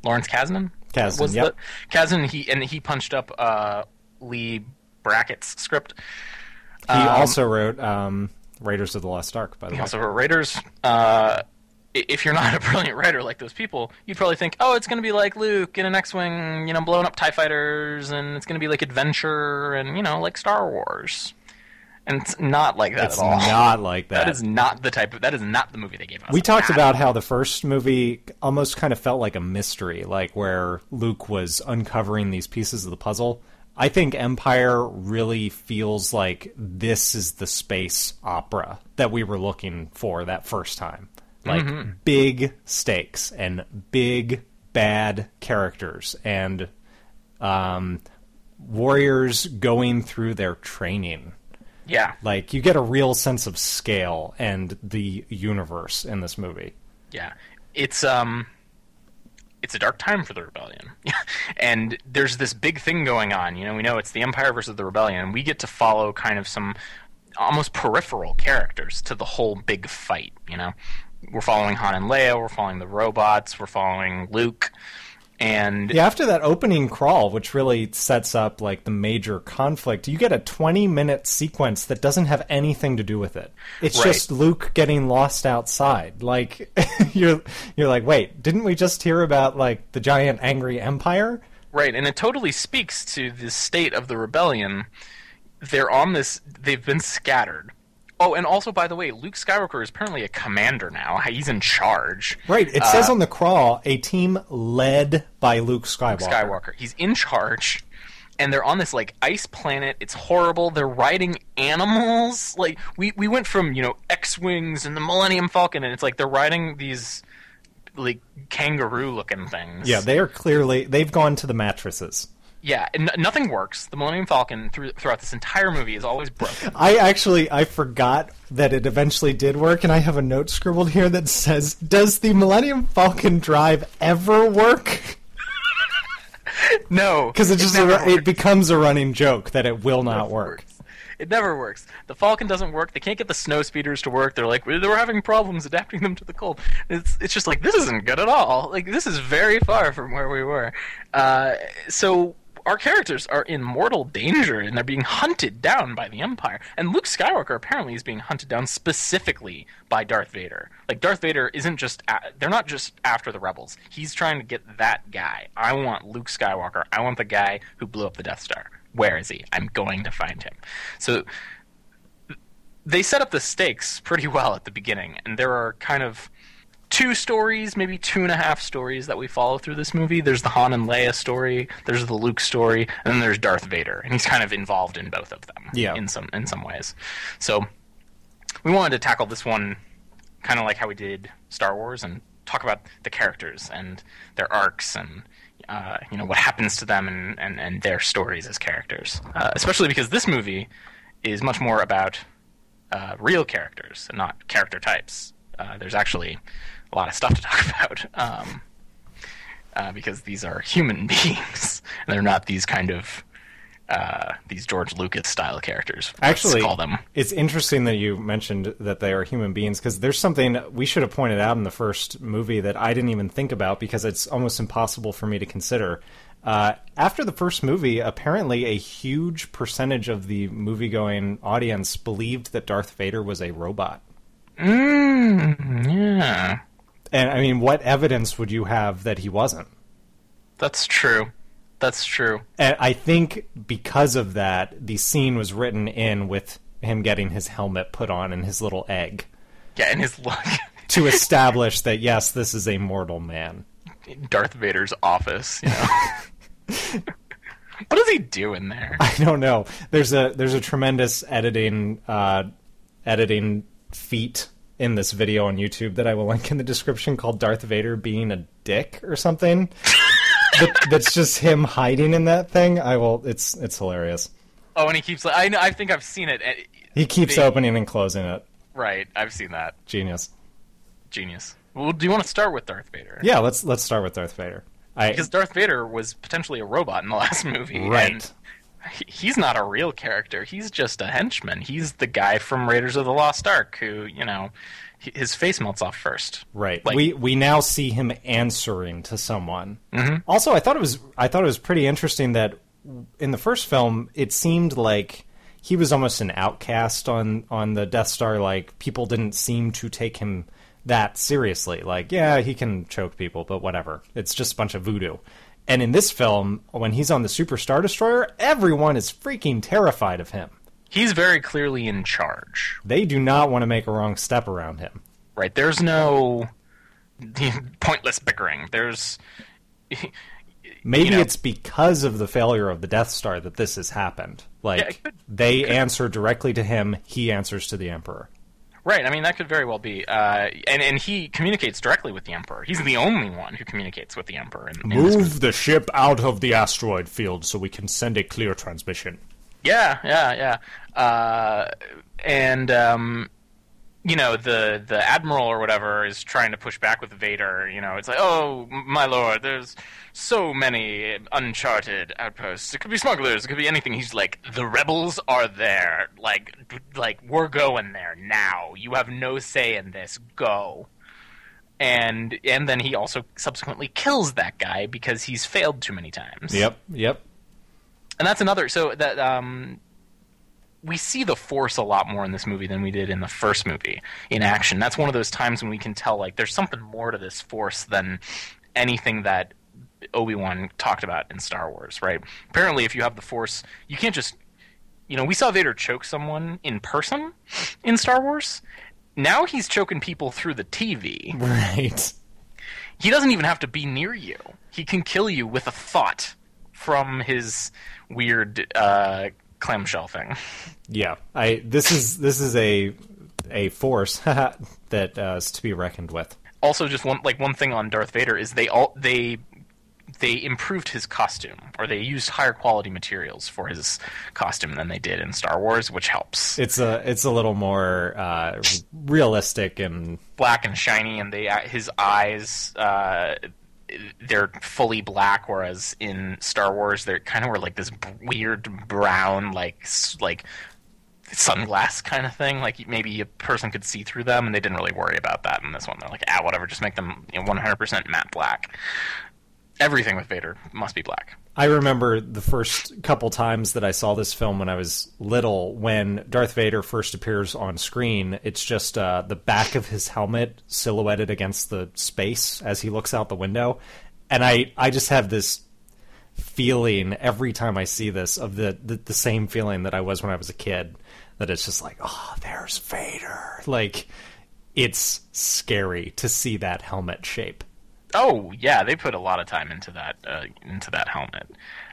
Lawrence Kasdan, Kasdan, yep. Kasdan, he punched up Lee Brackett's script. He also wrote Raiders of the Lost Ark, by the way. He also wrote Raiders. If you're not a brilliant writer like those people, you'd probably think, oh, it's going to be like Luke in an X-Wing, blowing up TIE fighters, and it's going to be like adventure and, like Star Wars. And it's not like that at all. It's not like that. That is not the movie they gave us. We talked about how the first movie almost kind of felt like a mystery, like where Luke was uncovering these pieces of the puzzle. I think Empire really feels like this is the space opera that we were looking for that first time. Like, big stakes and big, bad characters and warriors going through their training. Yeah. Like, you get a real sense of scale and the universe in this movie. Yeah. It's a dark time for the Rebellion. And there's this big thing going on. We know it's the Empire versus the Rebellion, and we get to follow kind of some almost peripheral characters to the whole big fight, We're following Han and Leia, we're following the robots, we're following Luke, and... Yeah, after that opening crawl, which really sets up, like, the major conflict, you get a 20-minute sequence that doesn't have anything to do with it. It's just Luke getting lost outside. Like, you're like, wait, didn't we just hear about, like, the giant angry Empire? Right, and it totally speaks to the state of the Rebellion. They've been scattered. Oh, and also, by the way, Luke Skywalker is apparently a commander now. He's in charge. Right. It says on the crawl, a team led by Luke Skywalker. He's in charge, and they're on this, like, ice planet. It's horrible. They're riding animals. Like, we went from, X-Wings and the Millennium Falcon, and it's like they're riding these, like, kangaroo-looking things. Yeah, they've gone to the mattresses. Yeah, and nothing works. The Millennium Falcon throughout this entire movie is always broken. I forgot that it eventually did work, and I have a note scribbled here that says, does the Millennium Falcon drive ever work? No. Because it becomes a running joke that it will not work. It never works. The Falcon doesn't work. They can't get the snow speeders to work. They're like, we're having problems adapting them to the cold. It's just like, this isn't good at all. Like, this is very far from where we were. So... our characters are in mortal danger, and they're being hunted down by the Empire. And Luke Skywalker apparently is being hunted down specifically by Darth Vader. Like, Darth Vader isn't just... they're not just after the rebels. He's trying to get that guy. I want Luke Skywalker. I want the guy who blew up the Death Star. Where is he? I'm going to find him. So they set up the stakes pretty well at the beginning, and there are kind of... 2 stories, maybe 2.5 stories that we follow through this movie. There's the Han and Leia story, there's the Luke story, and then there's Darth Vader, and he's kind of involved in both of them in some ways. So we wanted to tackle this one kind of like how we did Star Wars and talk about the characters and their arcs and what happens to them and their stories as characters. Especially because this movie is much more about real characters and not character types. There's actually a lot of stuff to talk about because these are human beings. And they're not these kind of these George Lucas style characters. Actually, call them. It's interesting that you mentioned that they are human beings, because there's something we should have pointed out in the first movie that I didn't even think about because it's almost impossible for me to consider. After the first movie, apparently a huge percentage of the movie-going audience believed that Darth Vader was a robot. Yeah. And, I mean, what evidence would you have that he wasn't? That's true. And I think because of that, the scene was written in with him getting his helmet put on and his little egg. Yeah, and his look. To establish that, yes, this is a mortal man. Darth Vader's office, What does he do in there? I don't know. There's a tremendous editing feat in this video on YouTube that I will link in the description called Darth Vader being a dick or something. That's just him hiding in that thing. It's hilarious. Oh, and he keeps... I think I've seen it. He keeps opening and closing it. Right, I've seen that. Genius. Well, do you want to start with Darth Vader? Yeah, let's start with Darth Vader. Because Darth Vader was potentially a robot in the last movie. Right. He's not a real character. He's just a henchman. He's the guy from Raiders of the Lost Ark who, his face melts off first. Right. Like, we now see him answering to someone. Mm-hmm. Also, I thought it was pretty interesting that in the first film, it seemed like he was almost an outcast on the Death Star. Like, people didn't seem to take him that seriously. Like, yeah, he can choke people, but whatever. It's just a bunch of voodoo. And in this film, when he's on the Super Star Destroyer, everyone is freaking terrified of him. He's very clearly in charge. They do not want to make a wrong step around him. Right. There's no pointless bickering. There's... Maybe it's because of the failure of the Death Star that this has happened. Like, they answer directly to him, he answers to the Emperor. Right, I mean, that could very well be. And he communicates directly with the Emperor. He's the only one who communicates with the Emperor. Move the ship out of the asteroid field so we can send a clear transmission. Yeah. The Admiral or whatever is trying to push back with Vader. It's like, oh, my lord, there's so many uncharted outposts. It could be smugglers. It could be anything. He's like, the rebels are there. Like we're going there now. You have no say in this. Go. And then he also subsequently kills that guy because he's failed too many times. Yep. And that's another. So that we see the Force a lot more in this movie than we did in the first movie in action. That's one of those times when we can tell, like, there's something more to this Force than anything that Obi-Wan talked about in Star Wars, right? Apparently, if you have the Force, you can't just... we saw Vader choke someone in person in Star Wars. Now he's choking people through the TV. Right. He doesn't even have to be near you. He can kill you with a thought from his weird... clamshell thing. Yeah, this is a force that is to be reckoned with. Also, just one thing on Darth Vader is they improved his costume, or they used higher quality materials for his costume than they did in Star Wars, which helps. It's a little more realistic and black and shiny, and his eyes. They're fully black, whereas in Star Wars they kind of were like this weird brown, like sunglass kind of thing. Like maybe a person could see through them, and they didn't really worry about that in this one. They're like, whatever, just make them 100% matte black. Everything with Vader must be black. I remember the first couple times that I saw this film when I was little, when Darth Vader first appears on screen, it's just the back of his helmet silhouetted against the space as he looks out the window. And I just have this feeling every time I see this of the same feeling that I was when I was a kid, that it's just like, oh, there's Vader. Like, it's scary to see that helmet shape. Oh, yeah, they put a lot of time into that helmet.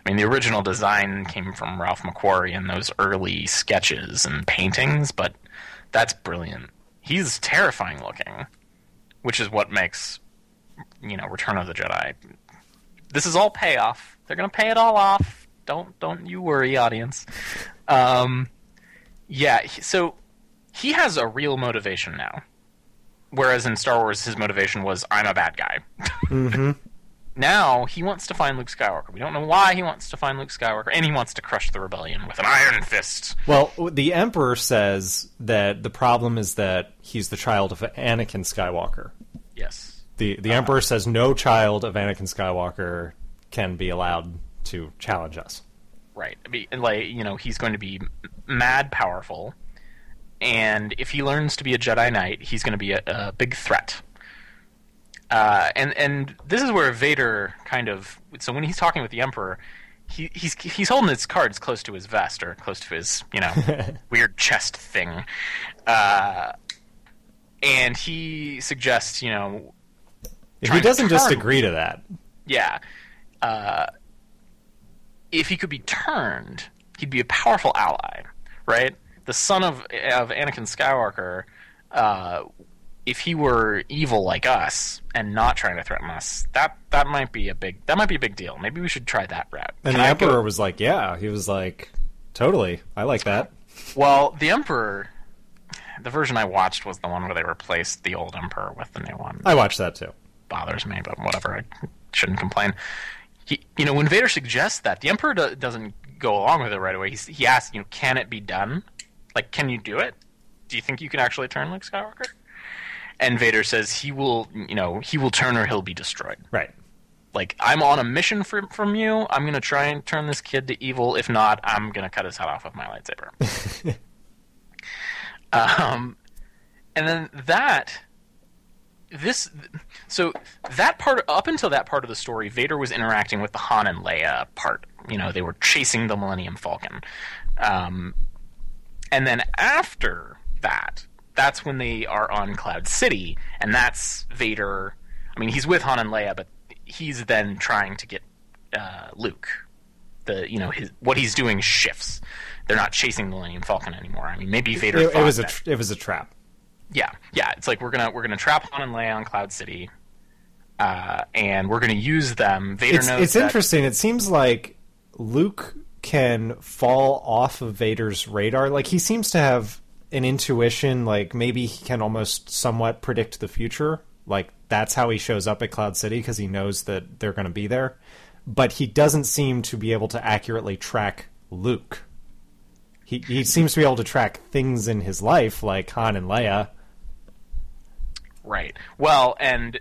I mean, the original design came from Ralph McQuarrie in those early sketches and paintings, but that's brilliant. He's terrifying looking, which is what makes, Return of the Jedi. This is all payoff. They're going to pay it all off. Don't you worry, audience. So he has a real motivation now. Whereas in Star Wars, his motivation was, I'm a bad guy. Mm-hmm. Now, he wants to find Luke Skywalker. We don't know why he wants to find Luke Skywalker, and he wants to crush the rebellion with an iron fist. Well, the Emperor says that the problem is that he's the child of Anakin Skywalker. Yes. The Emperor says no child of Anakin Skywalker can be allowed to challenge us. Right. I mean, he's going to be mad powerful. And if he learns to be a Jedi Knight, he's going to be a big threat. And this is where Vader kind of... So when he's talking with the Emperor, he's holding his cards close to his vest, or close to his, weird chest thing. And he suggests, If he doesn't just agree to that. Yeah. If he could be turned, he'd be a powerful ally, right? The son of Anakin Skywalker, if he were evil like us and not trying to threaten us, that might be a big deal. Maybe we should try that route. And the Emperor was like, yeah. He was like, totally. I like that. Well, the Emperor, the version I watched was the one where they replaced the old Emperor with the new one. I watched that too. Bothers me, but whatever. I shouldn't complain. When Vader suggests that, the Emperor doesn't go along with it right away. He asks, can it be done? Like, can you do it? Do you think you can actually turn Luke Skywalker? And Vader says he will turn or he'll be destroyed. Right. Like, I'm on a mission from you. I'm going to try and turn this kid to evil. If not, I'm going to cut his head off with my lightsaber. And then that part, up until that part of the story, Vader was interacting with the Han and Leia part. They were chasing the Millennium Falcon. And then after that, that's when they are on Cloud City, and that's Vader. I mean, he's with Han and Leia, but he's then trying to get Luke. What he's doing shifts. They're not chasing the Millennium Falcon anymore. I mean, maybe Vader. It was a trap. Yeah. It's like we're gonna trap Han and Leia on Cloud City, and we're gonna use them. Vader knows. It's interesting. It seems like Luke can fall off of Vader's radar. Like, he seems to have an intuition. Like, maybe he can almost somewhat predict the future. Like, that's how he shows up at Cloud City, because he knows that they're going to be there. But he doesn't seem to be able to accurately track Luke. He seems to be able to track things in his life, like Han and Leia. Right. Well, and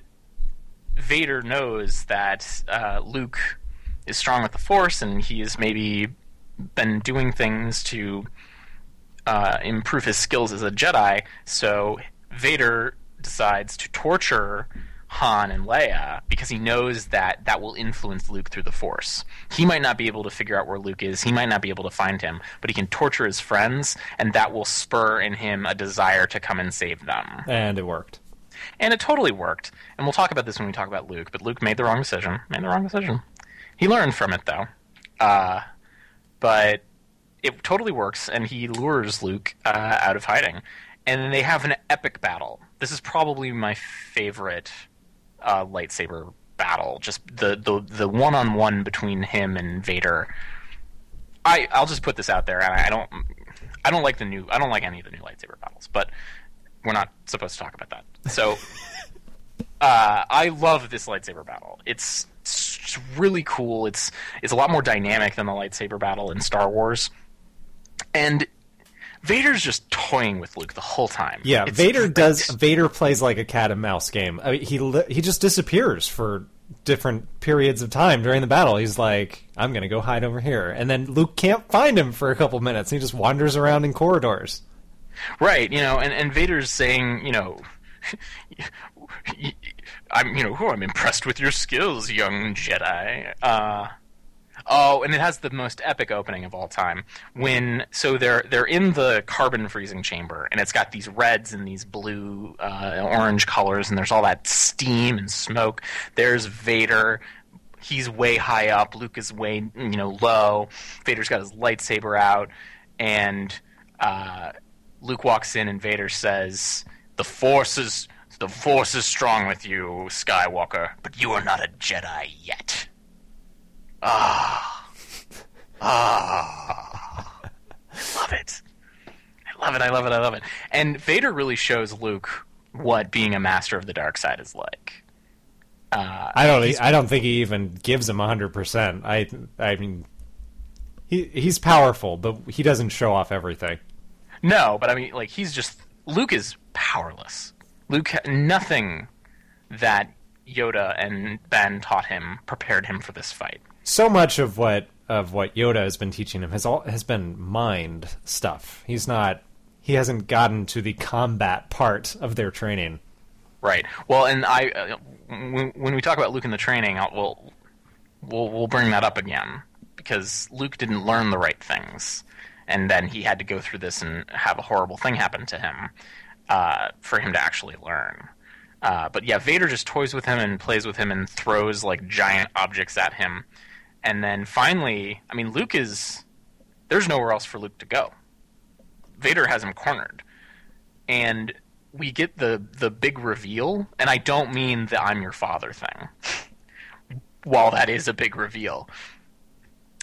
Vader knows that Luke is strong with the Force, and he has maybe been doing things to improve his skills as a Jedi, so Vader decides to torture Han and Leia because he knows that will influence Luke through the Force. He might not be able to figure out where Luke is, he might not be able to find him, but he can torture his friends, and that will spur in him a desire to come and save them. And it worked. And it totally worked. And we'll talk about this when we talk about Luke, but Luke made the wrong decision. He learned from it, though. But it totally works, and he lures Luke out of hiding. And then they have an epic battle. This is probably my favorite lightsaber battle. Just the one-on-one between him and Vader. I'll just put this out there. I don't like any of the new lightsaber battles, but we're not supposed to talk about that. So I love this lightsaber battle. It's really cool. It's a lot more dynamic than the lightsaber battle in Star Wars. And Vader's just toying with Luke the whole time. Yeah, Vader plays like a cat and mouse game. I mean, he just disappears for different periods of time during the battle. He's like, I'm going to go hide over here. And then Luke can't find him for a couple minutes. He just wanders around in corridors. Right, and Vader's saying, I'm impressed with your skills, young Jedi. And it has the most epic opening of all time. They're in the carbon freezing chamber, and it's got these reds and these blue, orange colors, and there's all that steam and smoke. There's Vader. He's way high up. Luke is way, low. Vader's got his lightsaber out, and Luke walks in, and Vader says, The Force is strong with you, Skywalker, but you are not a Jedi yet. Love it. I love it. And Vader really shows Luke what being a master of the dark side is like. I don't think he even gives him 100%. I mean, he's powerful, but he doesn't show off everything. No, but I mean, like, Luke is powerless. Nothing that Yoda and Ben taught him prepared him for this fight. So much of what Yoda has been teaching him has been mind stuff. He hasn't gotten to the combat part of their training. Right. Well, and when we talk about Luke and the training, we'll bring that up again, because Luke didn't learn the right things, and then he had to go through this and have a horrible thing happen to him for him to actually learn. But yeah, Vader just toys with him and plays with him and throws like giant objects at him. And then finally, I mean, there's nowhere else for Luke to go. Vader has him cornered. And we get the big reveal, and I don't mean the I'm your father thing, while that is a big reveal.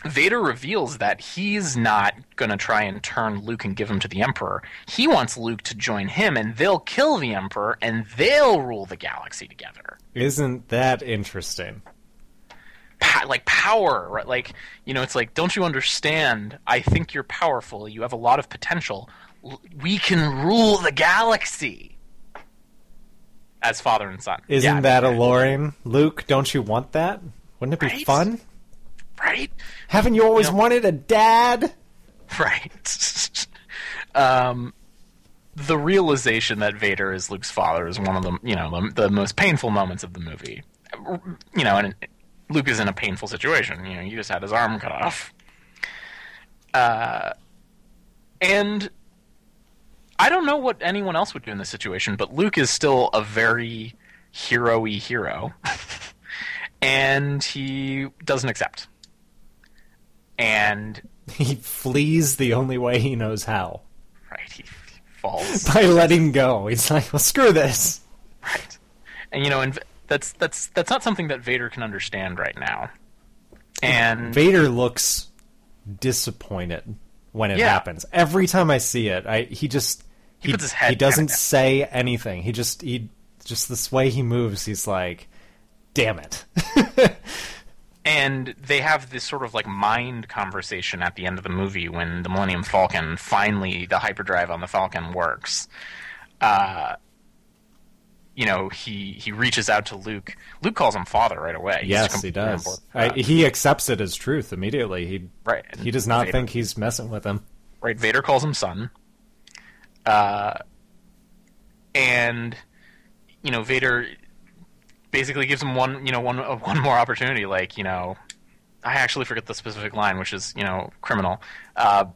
Vader reveals that he's not going to try and turn Luke and give him to the Emperor. He wants Luke to join him, and they'll kill the Emperor, and they'll rule the galaxy together. Isn't that interesting? like power, right? Like, you know, it's like, don't you understand? I think you're powerful. You have a lot of potential. We can rule the galaxy. As father and son. Isn't that alluring? Luke, don't you want that? Wouldn't it be fun? Right? Haven't you always wanted a dad? Right. The realization that Vader is Luke's father is one of the, you know, the most painful moments of the movie. You know, and Luke is in a painful situation. You know, he just had his arm cut off. And I don't know what anyone else would do in this situation, but Luke is still a very hero-y hero. And he doesn't accept. And he flees the only way he knows how. Right, he falls. By letting go. He's like, well, screw this. Right. And, you know, and that's not something that Vader can understand right now. And Vader looks disappointed when it happens. Every time I see it, he puts his head. He doesn't say anything. He just this way he moves. He's like, "Damn it!" And they have this sort of like mind conversation at the end of the movie when the Millennium Falcon finally, the hyperdrive on the Falcon works. You know, he reaches out to Luke. Luke calls him father right away. Yes, he does. He accepts it as truth immediately. He does not think he's messing with him. Right. Vader calls him son. And, you know, Vader basically gives him one more opportunity. Like, you know, I actually forget the specific line, which is, you know, criminal. You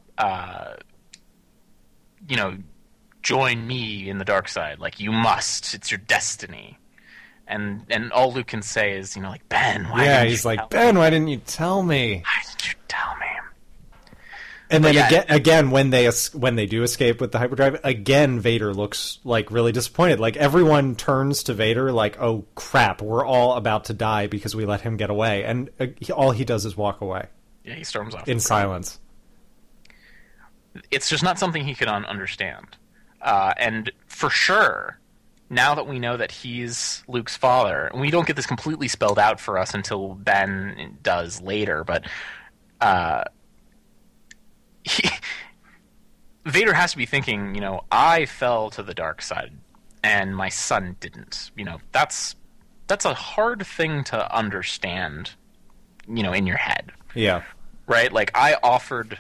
know, join me in the dark side. Like, you must. It's your destiny. And all Luke can say is, you know, like, Ben, why didn't you tell me? Ben, why didn't you tell me? Why didn't you tell me? And then again, when they do escape with the hyperdrive, again, Vader looks like really disappointed. Like, everyone turns to Vader like, oh crap, we're all about to die because we let him get away. And all he does is walk away. Yeah, he storms off. In silence. It's just not something he could understand. And for sure, now that we know that he's Luke's father, and we don't get this completely spelled out for us until Ben does later, but Vader has to be thinking, you know, I fell to the dark side, and my son didn't. You know, that's a hard thing to understand, you know, in your head. Yeah. Right? Like, I offered,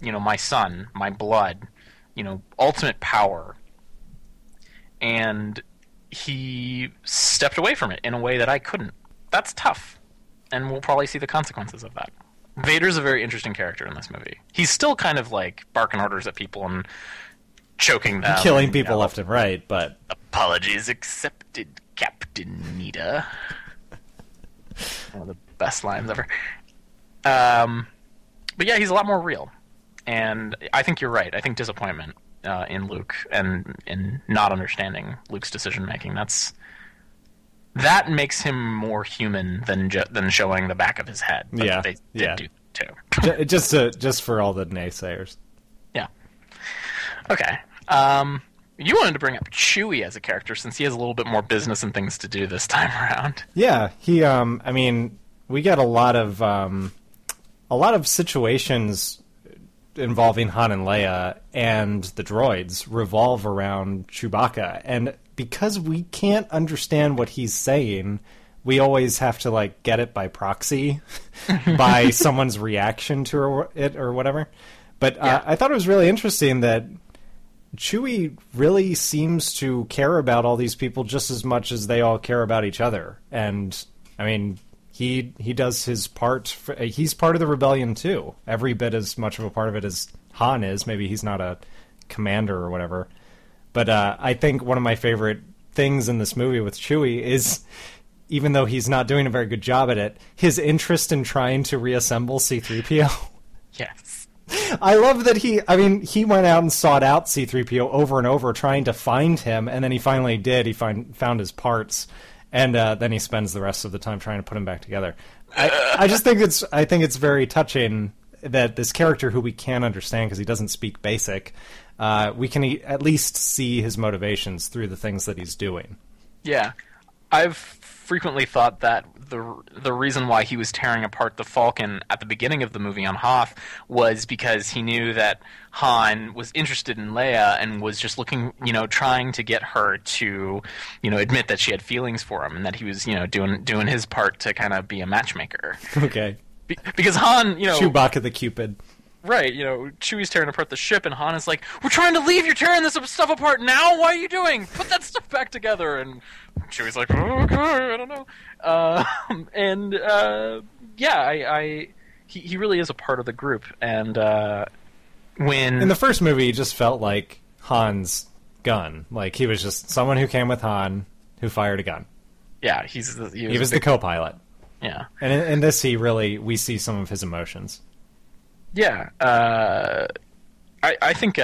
you know, my son, my blood, you know, ultimate power, and he stepped away from it in a way that I couldn't. That's tough, and we'll probably see the consequences of that. Vader's a very interesting character in this movie. He's still kind of like barking orders at people and choking them. Killing people left and right, but... Apologies accepted, Captain Nita. One of the best lines ever. But yeah, he's a lot more real. And I think you're right. I think disappointment in Luke and in not understanding Luke's decision-making, that makes him more human than showing the back of his head. But they did do too. just for all the naysayers. Yeah. Okay. You wanted to bring up Chewie as a character since he has a little bit more business and things to do this time around. Yeah, he. I mean, we got a lot of situations involving Han and Leia and the droids revolve around Chewbacca, and because we can't understand what he's saying, we always have to like get it by proxy by someone's reaction to it or whatever. But I thought it was really interesting that Chewie really seems to care about all these people just as much as they all care about each other. And I mean, he does his part. He's part of the rebellion too, every bit as much of a part of it as Han is. Maybe he's not a commander or whatever. But I think one of my favorite things in this movie with Chewie is, even though he's not doing a very good job at it, his interest in trying to reassemble C-3PO. Yes. I love that he went out and sought out C-3PO over and over trying to find him, and then he finally did. He found his parts, and then he spends the rest of the time trying to put him back together. I think it's very touching that this character who we can't understand because he doesn't speak basic, we can at least see his motivations through the things that he's doing. Yeah. I've frequently thought that the reason why he was tearing apart the Falcon at the beginning of the movie on Hoth was because he knew that Han was interested in Leia and was just looking, trying to get her to, admit that she had feelings for him, and that he was, doing his part to kind of be a matchmaker. Okay. Because Han, Chewbacca the Cupid. Right, Chewie's tearing apart the ship, and Han is like, "We're trying to leave. You're tearing this stuff apart now. Why are you doing? Put that stuff back together." And Chewie's like, "Oh, okay, I don't know." He really is a part of the group. And when in the first movie, he just felt like Han's gun. Like he was just someone who came with Han, who fired a gun. Yeah, he was the co-pilot. Yeah, and in this, we see some of his emotions. Yeah, I think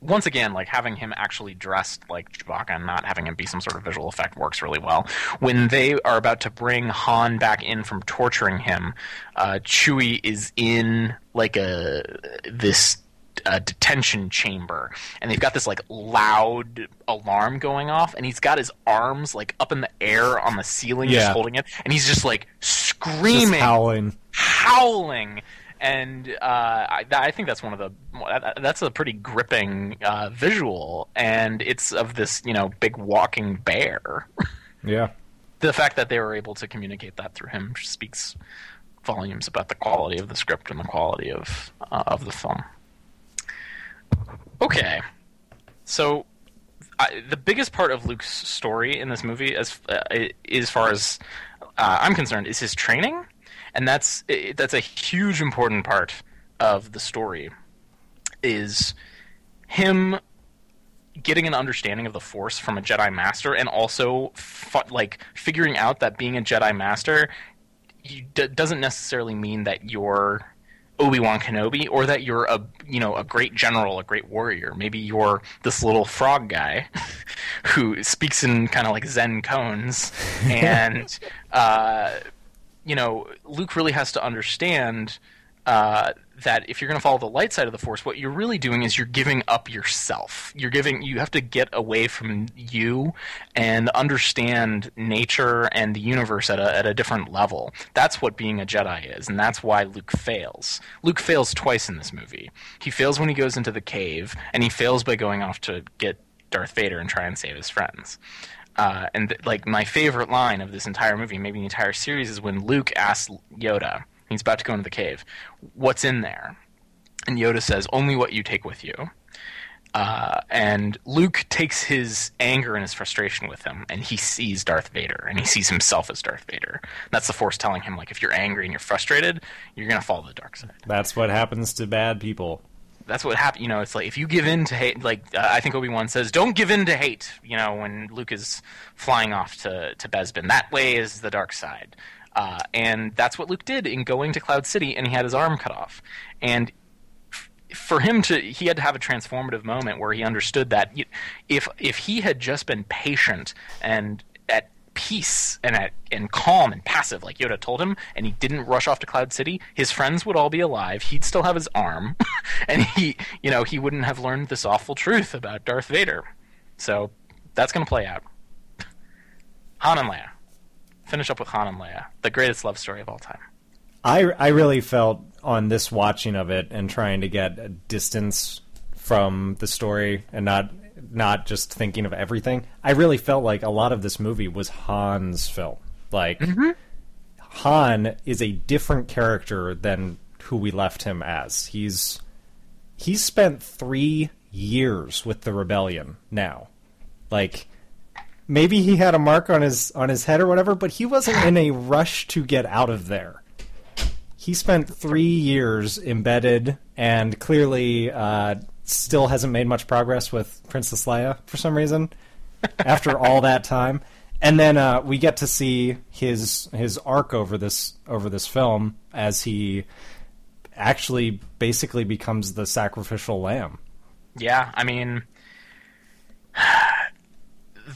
once again, like having him actually dressed like Chewbacca and not having him be some sort of visual effect works really well. When they are about to bring Han back in from torturing him, Chewie is in like this detention chamber, and they've got this like loud alarm going off, and he's got his arms like up in the air on the ceiling, just holding it, and he's just like screaming, just howling. And I think that's that's a pretty gripping visual, and it's of this big walking bear. Yeah, the fact that they were able to communicate that through him speaks volumes about the quality of the script and the quality of the film. Okay, so the biggest part of Luke's story in this movie, as far as I'm concerned, is his training. And that's a huge important part of the story, is him getting an understanding of the Force from a Jedi Master, and also figuring out that being a Jedi Master doesn't necessarily mean that you're Obi-Wan Kenobi, or that you're a great general, a great warrior. Maybe you're this little frog guy who speaks in kind of like Zen koans, and Luke really has to understand that if you're going to follow the light side of the Force, what you're really doing is you're giving up yourself. You have to get away from you and understand nature and the universe at a different level. That's what being a Jedi is, and that's why Luke fails. Luke fails twice in this movie. He fails when he goes into the cave, and he fails by going off to get Darth Vader and try and save his friends. My favorite line of this entire movie, maybe the entire series, is when Luke asks Yoda, he's about to go into the cave, "What's in there?" And Yoda says, "Only what you take with you." And Luke takes his anger and his frustration with him, and he sees Darth Vader, and he sees himself as Darth Vader. That's the Force telling him, if you're angry and you're frustrated, you're going to follow the dark side. That's what happens to bad people. That's what happened. It's like if you give in to hate, I think Obi-Wan says, "Don't give in to hate." When Luke is flying off to Bespin, that way is the dark side, and that's what Luke did in going to Cloud City, and he had his arm cut off. And for him he had to have a transformative moment where he understood that if he had just been patient and at peace and calm and passive, like Yoda told him, and he didn't rush off to Cloud City, his friends would all be alive. He'd still have his arm, and he wouldn't have learned this awful truth about Darth Vader. So that's going to play out. Han and Leia. Finish up with Han and Leia, the greatest love story of all time. I really felt on this watching of it and trying to get a distance from the story and not just thinking of everything, I really felt like a lot of this movie was Han's film. Han is a different character than who we left him as. He's spent 3 years with the rebellion now. Maybe he had a mark on his head or whatever, but he wasn't in a rush to get out of there. He spent 3 years embedded and clearly still hasn't made much progress with Princess Leia for some reason after all that time. And then we get to see his arc over this film as he actually basically becomes the sacrificial lamb. Yeah, I mean,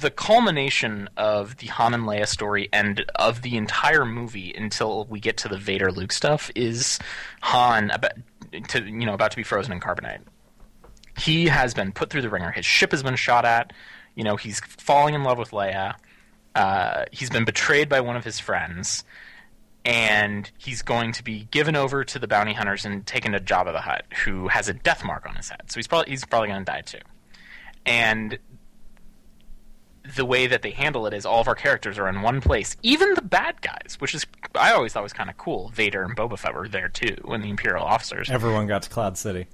the culmination of the Han and Leia story and of the entire movie until we get to the Vader Luke stuff is Han about to be frozen in carbonite. He has been put through the ringer. His ship has been shot at. He's falling in love with Leia. He's been betrayed by one of his friends, and he's going to be given over to the bounty hunters and taken to Jabba the Hutt, who has a death mark on his head. So he's probably going to die too. And the way that they handle it is all of our characters are in one place, even the bad guys, which is I always thought was kind of cool. Vader and Boba Fett were there too, and the Imperial officers. Everyone got to Cloud City.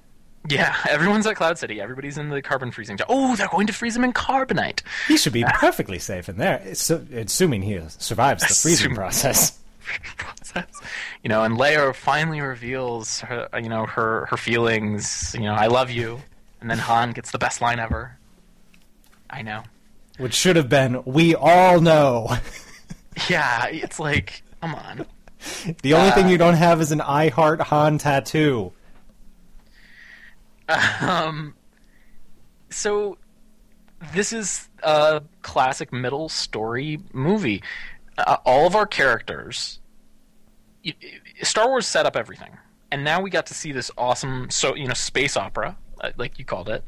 Yeah, everyone's at Cloud City. Everybody's in the carbon freezing. Oh, they're going to freeze him in carbonite. He should be perfectly safe in there, assuming he survives the freezing process. You know, and Leia finally reveals her, her feelings. You know, I love you, and then Han gets the best line ever. I know. Which should have been, we all know. Yeah, it's like, come on. The only thing you don't have is an I Heart Han tattoo. So, this is a classic middle story movie. All of our characters... Star Wars set up everything. And now we got to see this awesome, space opera, like you called it.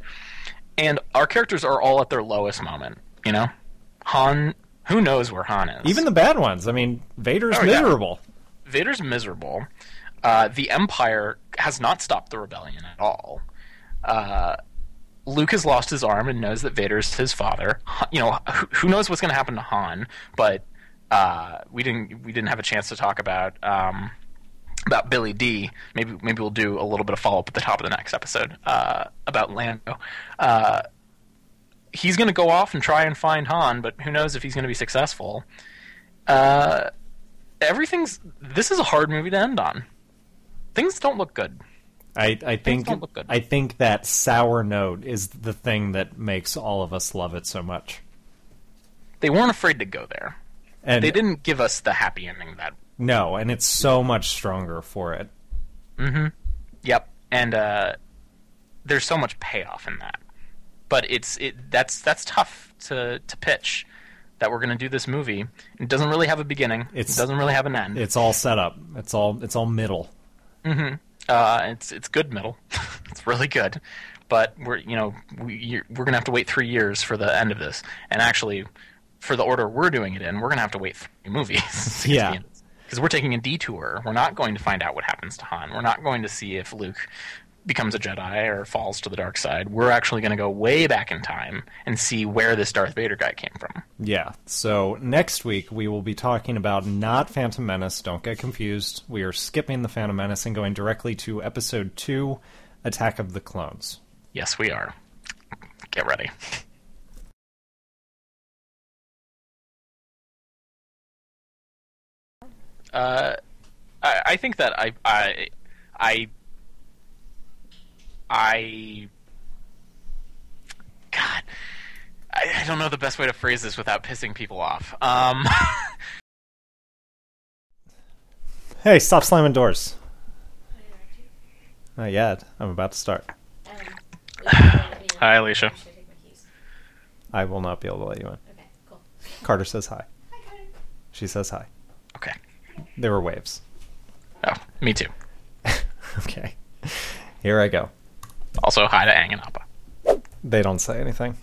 And our characters are all at their lowest moment. You know, Han. Who knows where Han is? Even the bad ones. I mean, Vader's miserable. Yeah. Vader's miserable. The Empire has not stopped the rebellion at all. Luke has lost his arm and knows that Vader's his father. You know, who knows what's going to happen to Han? But we didn't have a chance to talk about Billy D. Maybe we'll do a little bit of follow up at the top of the next episode about Lando. He's going to go off and try and find Han, but who knows if he's going to be successful. This is a hard movie to end on. Things don't look good. I think that sour note is the thing that makes all of us love it so much. They weren't afraid to go there. And they didn't give us the happy ending that... No, and it's so much stronger for it. Mm-hmm. Yep. And there's so much payoff in that. But that's tough to pitch, that we're going to do this movie. It doesn't really have a beginning. It doesn't really have an end. It's all set up. It's all middle. Mm-hmm. It's good middle. It's really good. But we're going to have to wait 3 years for the end of this. And actually, for the order we're doing it in, we're going to have to wait 3 movies. Yeah. Because we're taking a detour. We're not going to find out what happens to Han. We're not going to see if Luke becomes a Jedi or falls to the dark side. We're actually going to go way back in time and see where this Darth Vader guy came from. Yeah. So next week we will be talking about not Phantom Menace. Don't get confused. We are skipping the Phantom Menace and going directly to Episode 2, Attack of the Clones. Yes, we are. Get ready. I think that God, I don't know the best way to phrase this without pissing people off. Hey, stop slamming doors. Not yet. I'm about to start. Hi, Alicia. I will not be able to let you in. Okay, cool. Carter says hi. Hi, Carter. She says hi. Okay. There were waves. Oh, me too. Okay. Here I go. Also, hi to Ang and Appa. They don't say anything.